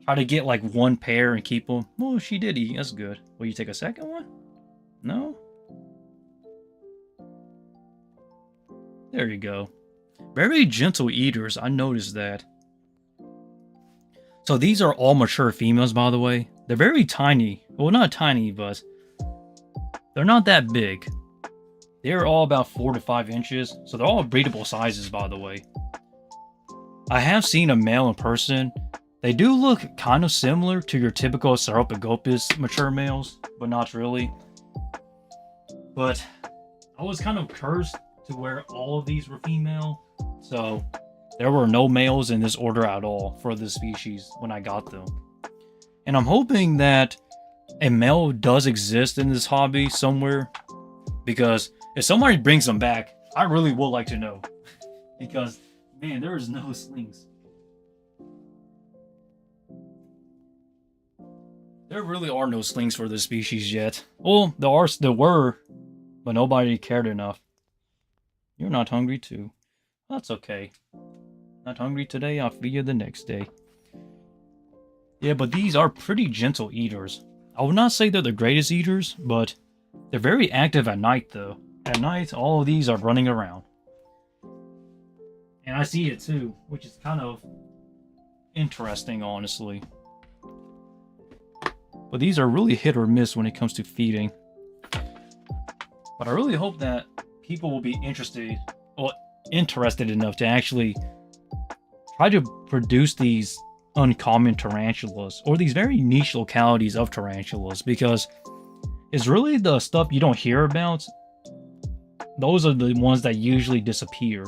Try to get like one pair and keep them. Well, she did eat. That's good. Will you take a second one? No? There you go. Very gentle eaters. I noticed that. So these are all mature females, by the way. They're very tiny. Well, not tiny, but they're not that big. They're all about 4 to 5 inches, so they're all breedable sizes, by the way. I have seen a male in person. They do look kind of similar to your typical Sauropogopas mature males, but not really. But I was kind of cursed to where all of these were female, so there were no males in this order at all for this species when I got them. And I'm hoping that a male does exist in this hobby somewhere, because if somebody brings them back, I really would like to know. Because, man, there is no slings. There really are no slings for this species yet. Well, there were, but nobody cared enough. You're not hungry too. That's okay. Not hungry today, I'll feed you the next day. Yeah, but these are pretty gentle eaters. I would not say they're the greatest eaters, but they're very active at night though. At night, all of these are running around. And I see it too, which is kind of interesting, honestly. But these are really hit or miss when it comes to feeding. But I really hope that people will be interested enough to actually try to produce these uncommon tarantulas, or these very niche localities of tarantulas, because it's really the stuff you don't hear about. Those are the ones that usually disappear.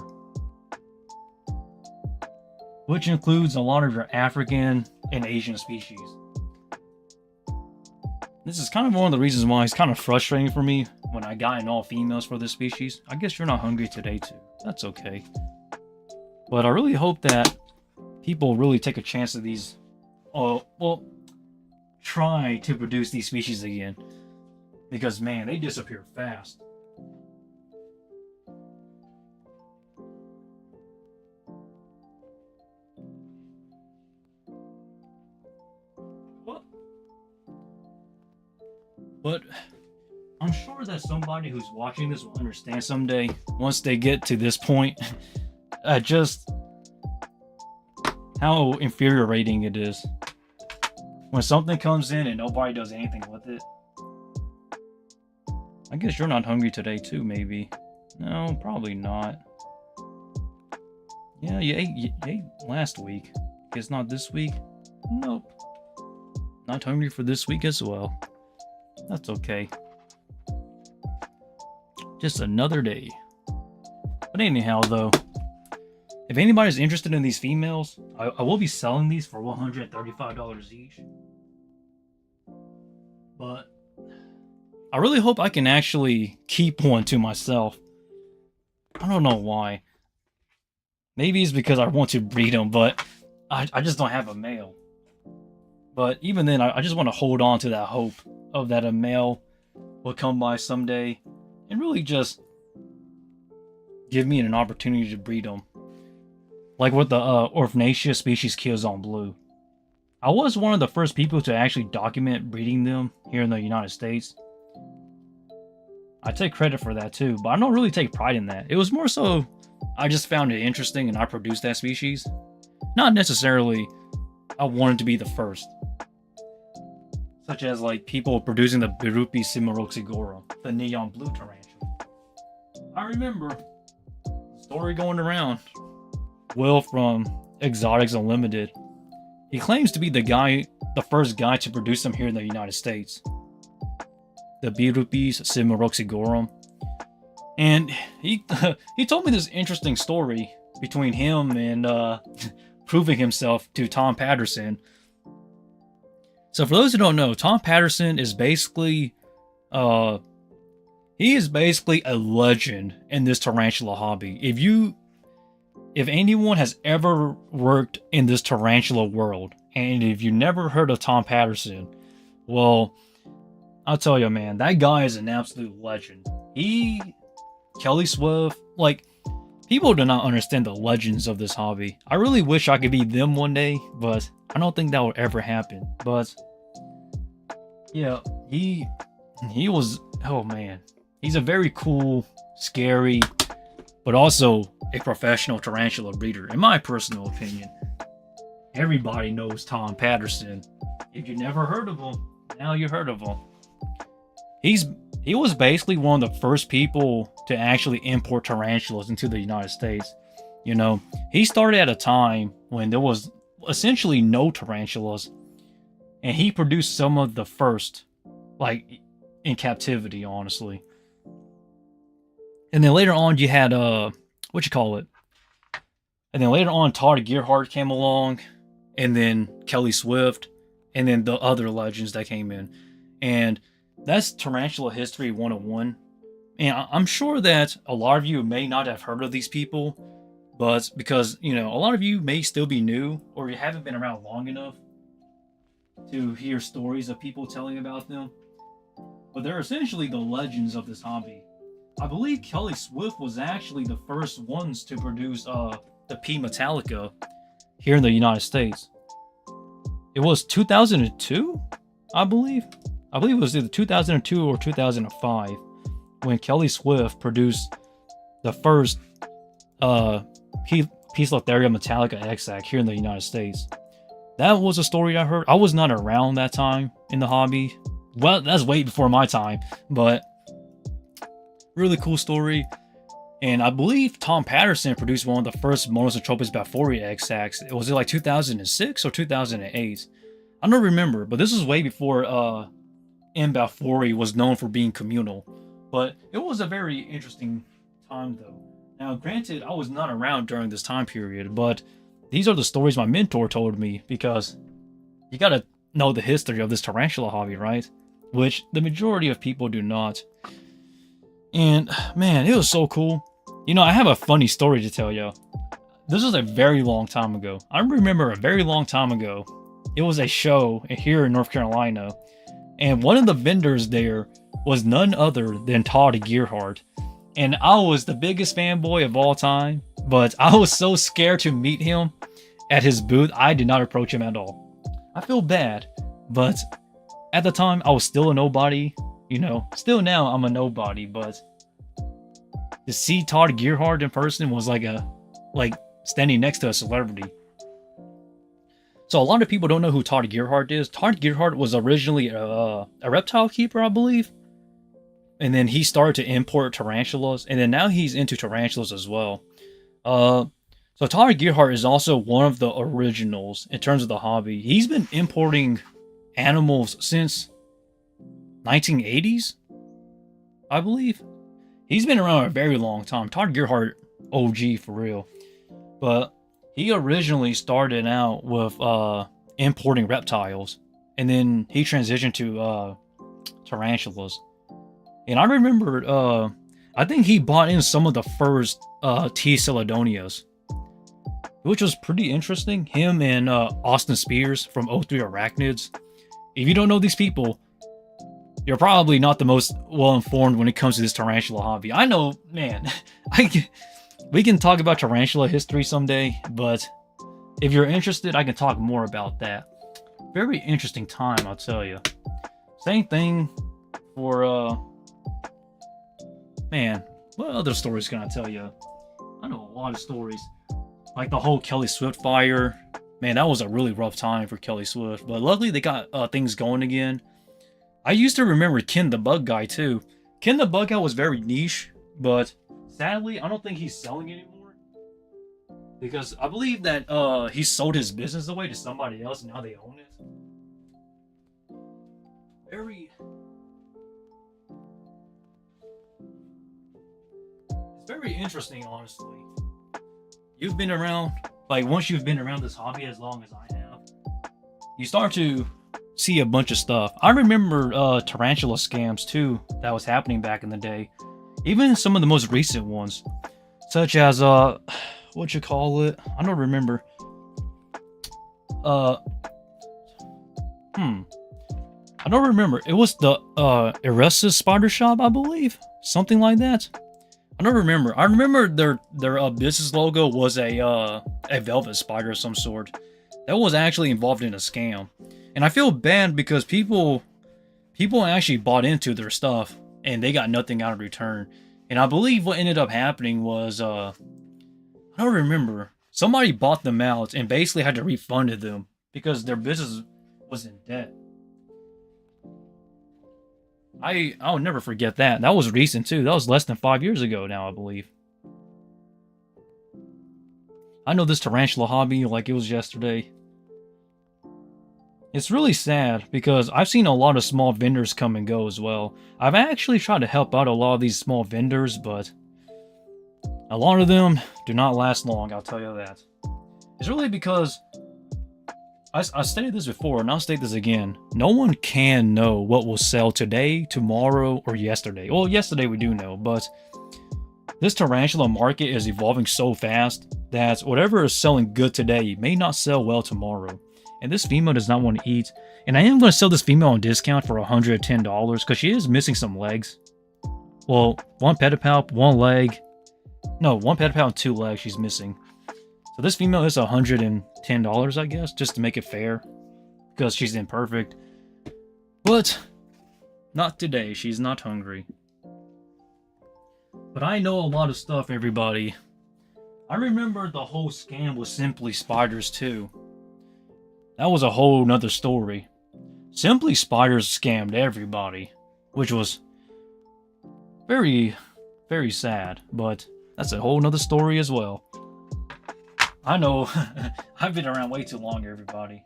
Which includes a lot of your African and Asian species. This is kind of one of the reasons why it's kind of frustrating for me when I got in all females for this species. I guess you're not hungry today too. That's okay. But I really hope that people really take a chance at these. Well, try to produce these species again. Because, man, they disappear fast. But I'm sure that somebody who's watching this will understand someday, once they get to this point, just how infuriating it is. When something comes in and nobody does anything with it. I guess you're not hungry today too, maybe. No, probably not. Yeah, you ate last week. Guess not this week? Nope. not hungry for this week as well. That's okay. Just another day. But anyhow, though, if anybody's interested in these females, I will be selling these for $135 each. But I really hope I can actually keep one to myself. I don't know why. Maybe it's because I want to breed them, but I just don't have a male. But even then, I just want to hold on to that hope of that a male will come by someday and really just give me an opportunity to breed them. Like with the Orphnacia species kills on blue. I was one of the first people to actually document breeding them here in the United States. I take credit for that too, but I don't really take pride in that. It was more so I just found it interesting and I produced that species. Not necessarily I wanted to be the first. Such as like people producing the Birupi cimaroxygora, the neon blue tarantula. I remember the story going around. Will from Exotics Unlimited. He claims to be the first guy to produce them here in the United States. The Birupis cimaroxygorum. And he told me this interesting story between him and proving himself to Tom Patterson. So for those who don't know, Tom Patterson is basically he is basically a legend in this tarantula hobby. If anyone has ever worked in this tarantula world, and if you never heard of Tom Patterson, well, I'll tell you, man, that guy is an absolute legend. Kelly Swift, like, people do not understand the legends of this hobby. I really wish I could be them one day, but I don't think that will ever happen. But yeah, he was, oh man, he's a very cool, scary, but also a professional tarantula breeder, in my personal opinion. Everybody knows Tom Patterson. If you never heard of him, now you heard of him. He was basically one of the first people to actually import tarantulas into the United States. You know, he started at a time when there was essentially no tarantulas, and he produced some of the first, like, in captivity, honestly. And then later on, you had, and then later on, Todd Gerhardt came along, and then Kelly Swift, and then the other legends that came in. And that's Tarantula History 101. And I'm sure that a lot of you may not have heard of these people, but because, you know, a lot of you may still be new, or you haven't been around long enough to hear stories of people telling about them. But they're essentially the legends of this hobby. I believe Kelly Swift was actually the first ones to produce the P. Metallica here in the United States. It was 2002, I believe. I believe it was either 2002 or 2005 when Kelly Swift produced the first Poecilotheria metallica extract here in the United States. That was a story I heard. I was not around that time in the hobby. Well, that's way before my time, but really cool story. And I believe Tom Patterson produced one of the first Monosotropis balfouri extracts. Was it like 2006 or 2008? I don't remember, but this was way before M. balfouri was known for being communal. But it was a very interesting time, though. Now, granted, I was not around during this time period, but these are the stories my mentor told me, because you gotta know the history of this tarantula hobby, right? Which the majority of people do not. And, man, it was so cool. You know, I have a funny story to tell you. This was a very long time ago. I remember a very long time ago, it was a show here in North Carolina, and one of the vendors there was none other than Todd Gerhardt. And I was the biggest fanboy of all time, but I was so scared to meet him at his booth, I did not approach him at all. I feel bad, but at the time, I was still a nobody. You know, still now, I'm a nobody, but to see Todd Gerhardt in person was like standing next to a celebrity. So a lot of people don't know who Todd Gerhardt is. Todd Gerhardt was originally a reptile keeper, I believe. And then he started to import tarantulas, and then now he's into tarantulas as well. So Todd Gerhardt is also one of the originals in terms of the hobby. He's been importing animals since 1980s, I believe. He's been around a very long time. Todd Gerhardt, OG for real. But he originally started out with importing reptiles, and then he transitioned to tarantulas. And I remember, I think he bought in some of the first T. Celadonias, which was pretty interesting. Him and Austin Spears from O3 Arachnids. If you don't know these people, you're probably not the most well-informed when it comes to this tarantula hobby. I know, man, we can talk about tarantula history someday, but if you're interested, I can talk more about that. Very interesting time, I'll tell you. Same thing for, man, what other stories can I tell you? I know a lot of stories. Like the whole Kelly Swift fire. Man, that was a really rough time for Kelly Swift. But luckily they got things going again. I used to remember Ken the Bug Guy too. Ken the Bug Guy was very niche, but sadly, I don't think he's selling anymore. Because I believe that he sold his business away to somebody else and now they own it. It's very interesting, honestly. You've been around, like once you've been around this hobby as long as I have, you start to see a bunch of stuff. I remember tarantula scams too that was happening back in the day. Even some of the most recent ones, such as what you call it? I don't remember. I don't remember. It was the Eresus Spider Shop, I believe, something like that. I don't remember. I remember their business logo was a velvet spider of some sort. That was actually involved in a scam. And I feel bad because people actually bought into their stuff and they got nothing out of return. And I believe what ended up happening was I don't remember. Somebody bought them out and basically had to refund them because their business was in debt. I'll never forget that. That was recent too. That was less than 5 years ago now, I believe. I know this tarantula hobby like it was yesterday. It's really sad because I've seen a lot of small vendors come and go as well. I've actually tried to help out a lot of these small vendors, but a lot of them do not last long, I'll tell you that. It's really because I stated this before, and I'll state this again. No one can know what will sell today, tomorrow, or yesterday. Well, yesterday we do know, but this tarantula market is evolving so fast that whatever is selling good today may not sell well tomorrow. And this female does not want to eat. And I am going to sell this female on discount for $110 because she is missing some legs. Well, one pedipalp, one leg. No, one pedipalp and 2 legs she's missing. So this female is $110, I guess, just to make it fair, because she's imperfect. But not today. She's not hungry. But I know a lot of stuff, everybody. I remember the whole scam with Simply Spiders too. That was a whole nother story. Simply Spiders scammed everybody, which was very, very sad. But that's a whole nother story as well. I know, I've been around way too long, everybody.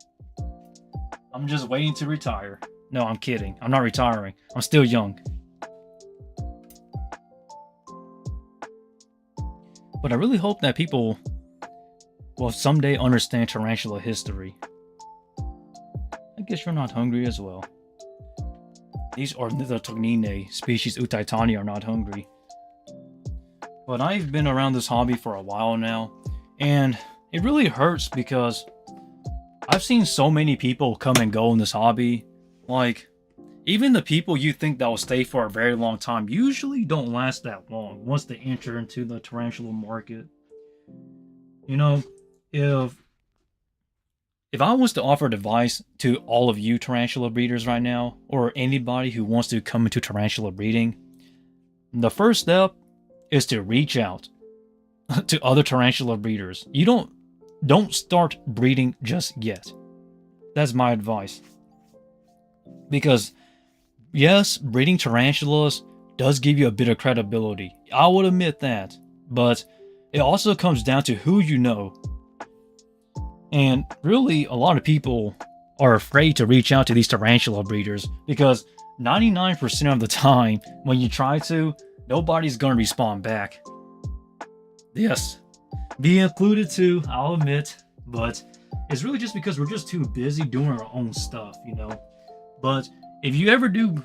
I'm just waiting to retire. No, I'm kidding. I'm not retiring. I'm still young. But I really hope that people will someday understand tarantula history. I guess you're not hungry as well. These Ornithotognine species Utaitani are not hungry. But I've been around this hobby for a while now. And it really hurts because I've seen so many people come and go in this hobby. Like, even the people you think that will stay for a very long time usually don't last that long once they enter into the tarantula market. You know, if I was to offer advice to all of you tarantula breeders right now, or anybody who wants to come into tarantula breeding, the first step is to reach out to other tarantula breeders. You don't start breeding just yet. That's my advice. Because yes, breeding tarantulas does give you a bit of credibility. I would admit that. But it also comes down to who you know. And really, a lot of people are afraid to reach out to these tarantula breeders because 99% of the time, when you try to, nobody's gonna respond back. Yes, be included too, I'll admit, but it's really just because we're just too busy doing our own stuff, you know? But if you ever do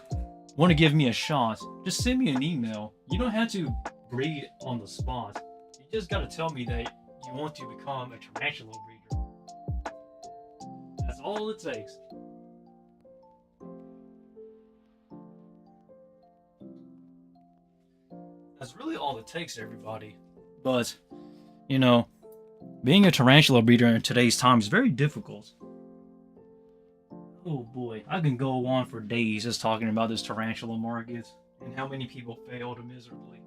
want to give me a shot, just send me an email. You don't have to breed on the spot. You just gotta tell me that you want to become a tarantula breeder. That's all it takes. That's really all it takes, everybody. But, you know, being a tarantula breeder in today's time is very difficult. Oh boy, I can go on for days just talking about this tarantula market and how many people failed miserably.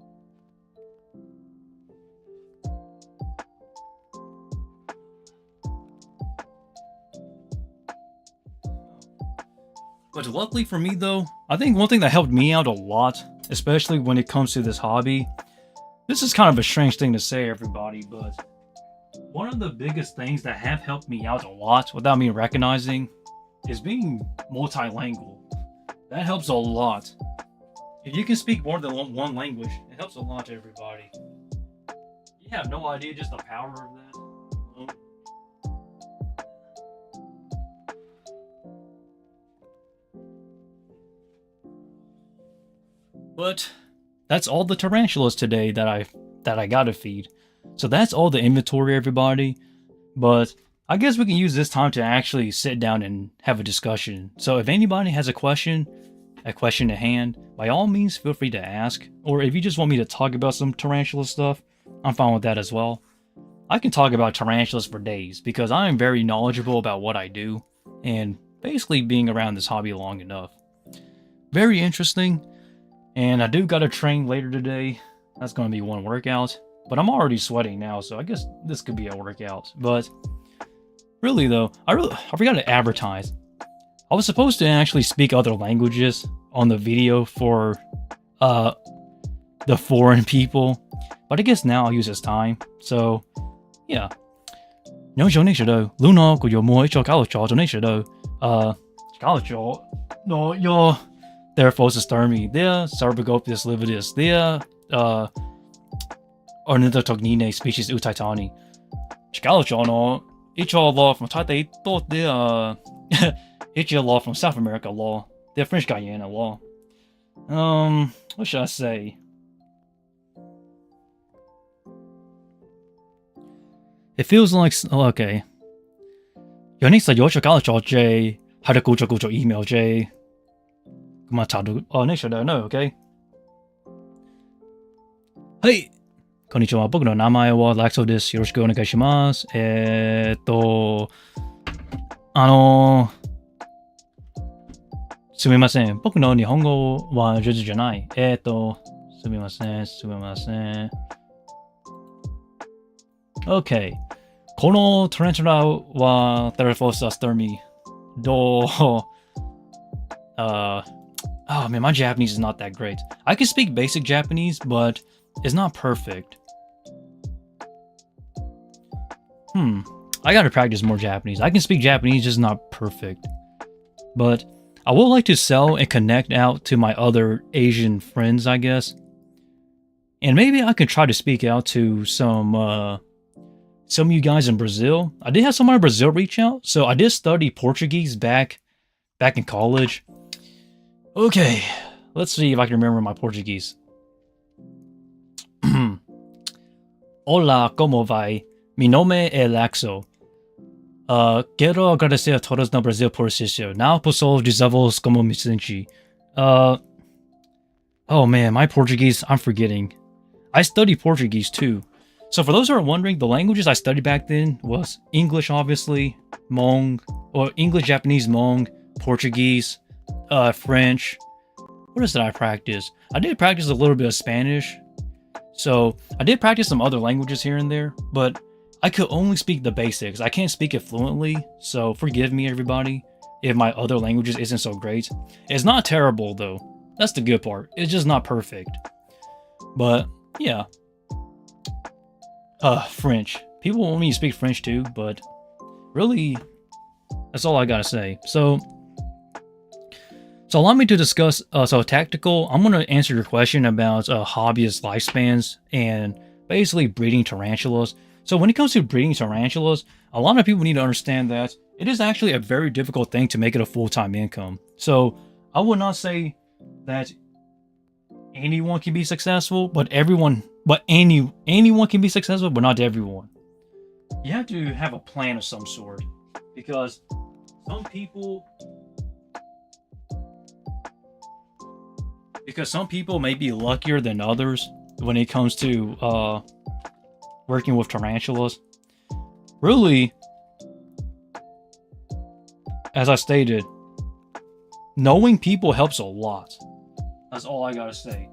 But luckily for me though, I think one thing that helped me out a lot, especially when it comes to this hobby, this is kind of a strange thing to say, everybody, but one of the biggest things that have helped me out a lot without me recognizing is being multilingual. That helps a lot. If you can speak more than one language, it helps a lot to everybody. You have no idea just the power of that. But that's all the tarantulas today that I gotta feed. So that's all the inventory, everybody. But I guess we can use this time to actually sit down and have a discussion. So if anybody has a question at hand, by all means feel free to ask. Or if you just want me to talk about some tarantula stuff, I'm fine with that as well. I can talk about tarantulas for days because I am very knowledgeable about what I do and basically being around this hobby long enough. Very interesting. And I do gotta train later today. That's gonna be one workout. But I'm already sweating now, so I guess this could be a workout. But really though, I forgot to advertise. I was supposed to actually speak other languages on the video for the foreign people, but I guess now I'll use this time. So yeah. No show Luna ko yo mo icho kalacho donation kalacho no yo therefore sturmy there Sarbagopius lividus there Ornithotognine species utaitani. Chikalacho no icho law from Tate thought there Ichi law from South America law. They're French Guyana law. What should I say? It feels like okay. Yonisa Yocho Kalacho J. Hadakucho Kucho email J. Kumatadu. Oh, next should I know, okay? Hey! Konnichiwa, boku no namae wa Laxow desu. Yoroshiku onegai shimasu. Sumimasen. Boku no nihongo wa joju janai. Sumimasen. Okay. Kono tarantula wa Theraphosa sturmi. Oh man, my Japanese is not that great. I can speak basic Japanese, but it's not perfect. I gotta practice more Japanese. I can speak Japanese, just not perfect. But I would like to sell and connect out to my other Asian friends, I guess. And maybe I could try to speak out to some of you guys in Brazil. I did have someone in Brazil reach out, so I did study Portuguese back in college. Okay, let's see if I can remember my Portuguese. Hola, como vai? Mi nome é Laxow. Quero agradecer a todos no Brasil por assistir. Não posso dizer-vos como me senti. Oh man, my Portuguese, I'm forgetting. I studied Portuguese too. So for those who are wondering, the languages I studied back then was English, obviously, Hmong, or English, Japanese, Hmong, Portuguese, French. What else did I practice? I did practice a little bit of Spanish. So I did practice some other languages here and there, but I could only speak the basics. I can't speak it fluently, so forgive me, everybody, if my other languages isn't so great. It's not terrible, though. That's the good part. It's just not perfect. But, yeah. French. People want me to speak French too, but really, That's all I gotta say. So allow me to discuss, so tactical, I'm going to answer your question about hobbyist lifespans and basically breeding tarantulas. So when it comes to breeding tarantulas, a lot of people need to understand that it is actually a very difficult thing to make it a full-time income. So I would not say that anyone can be successful, but anyone can be successful, but not everyone. You have to have a plan of some sort, because some people may be luckier than others when it comes to working with tarantulas. Really, as I stated, knowing people helps a lot. That's all I gotta say.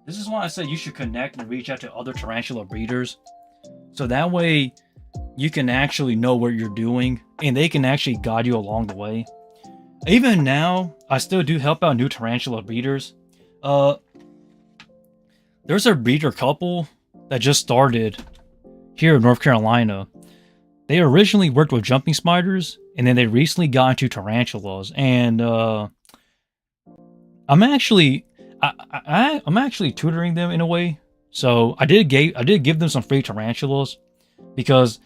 This is why I said you should connect and reach out to other tarantula breeders, so that way you can actually know what you're doing and they can actually guide you along the way. Even now, I still do help out new tarantula breeders. There's a breeder couple that just started here in North Carolina. They originally worked with jumping spiders, and then they recently got into tarantulas. And I'm actually tutoring them in a way. So I did give them some free tarantulas, because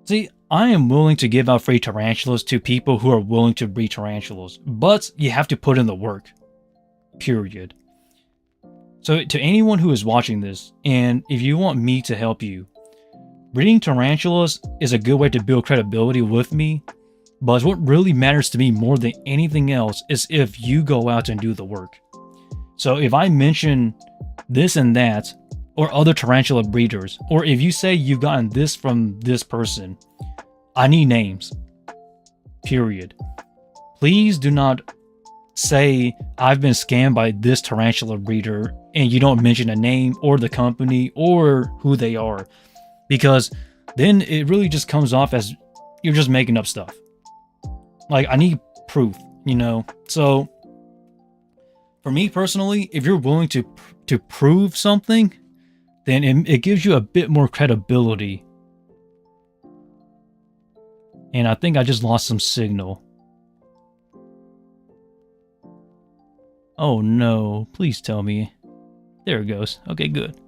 see, I am willing to give out free tarantulas to people who are willing to breed tarantulas, but you have to put in the work. Period. So to anyone who is watching this, and if you want me to help you, breeding tarantulas is a good way to build credibility with me, but what really matters to me more than anything else is if you go out and do the work. So if I mention this and that, or other tarantula breeders, or if you say you've gotten this from this person, I need names. Period. Please do not say I've been scammed by this tarantula breeder and you don't mention a name or the company or who they are, because then it really just comes off as you're just making up stuff. Like, I need proof, you know? So for me personally, if you're willing to prove something, then it gives you a bit more credibility. And I think I just lost some signal. Oh no, please tell me. There it goes. Okay, good.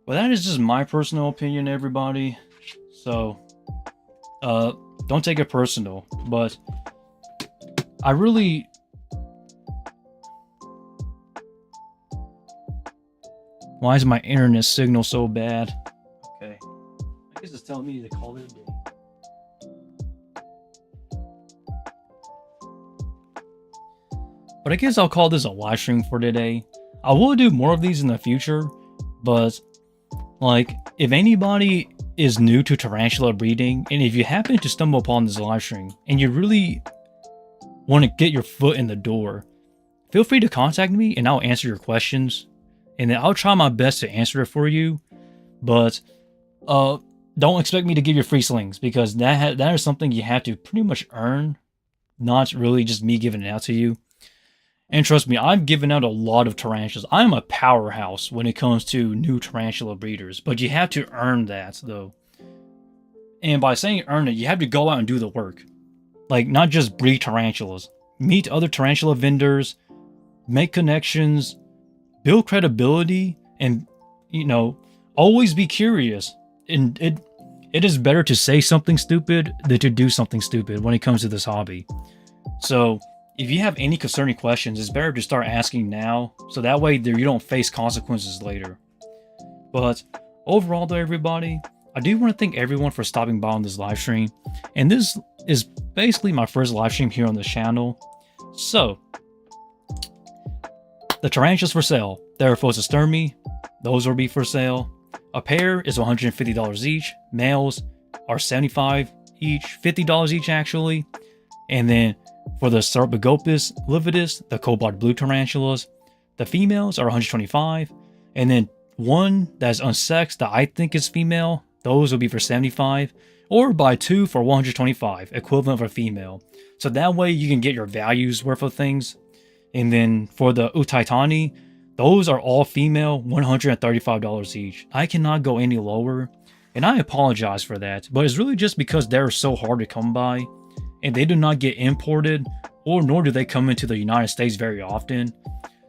Well, that is just my personal opinion, everybody. So, don't take it personal, but I really... Why is my internet signal so bad? Okay. I guess it's telling me to call it a day. But I guess I'll call this a live stream for today. I will do more of these in the future, but like, if anybody is new to tarantula breeding, and if you happen to stumble upon this live stream and you really want to get your foot in the door, feel free to contact me and I'll answer your questions, and then I'll try my best to answer it for you. But don't expect me to give you free slings, because that is something you have to pretty much earn, not really just me giving it out to you. And trust me, I've given out a lot of tarantulas. I'm a powerhouse when it comes to new tarantula breeders, but you have to earn that, though. And by saying earn it, you have to go out and do the work. Like, not just breed tarantulas. Meet other tarantula vendors, make connections, build credibility, and, you know, always be curious. And it is better to say something stupid than to do something stupid when it comes to this hobby. So if you have any concerning questions, it's better to start asking now, so that way you don't face consequences later. But overall though, everybody, I do want to thank everyone for stopping by on this live stream. And this is basically my first live stream here on this channel. So, the tarantulas for sale. There are Photospermi, those will be for sale. A pair is $150 each. Males are $75 each, $50 each actually. And then for the Sarpagopus lividus, the cobalt blue tarantulas, the females are $125, and then one that's unsexed that I think is female, those will be for $75, or buy two for $125, equivalent for a female. So that way you can get your values worth of things. And then for the Utaitani, those are all female, $135 each. I cannot go any lower. And I apologize for that, but it's really just because they're so hard to come by, and they do not get imported, or nor do they come into the United States very often.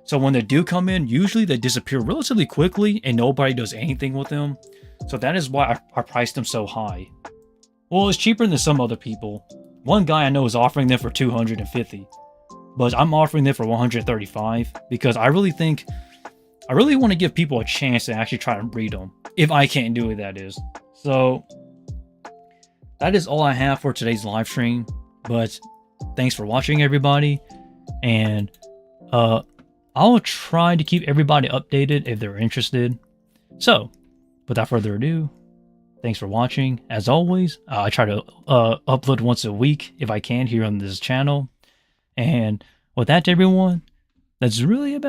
So when they do come in, usually they disappear relatively quickly and nobody does anything with them. So that is why I priced them so high. Well, it's cheaper than some other people. One guy I know is offering them for $250, but I'm offering them for $135 because I really want to give people a chance to actually try to breed them. If I can't do it, that is. So that is all I have for today's live stream. But thanks for watching, everybody. And I'll try to keep everybody updated if they're interested. So without further ado, thanks for watching. As always, I try to upload once a week if I can here on this channel. And with that, everyone, that's really about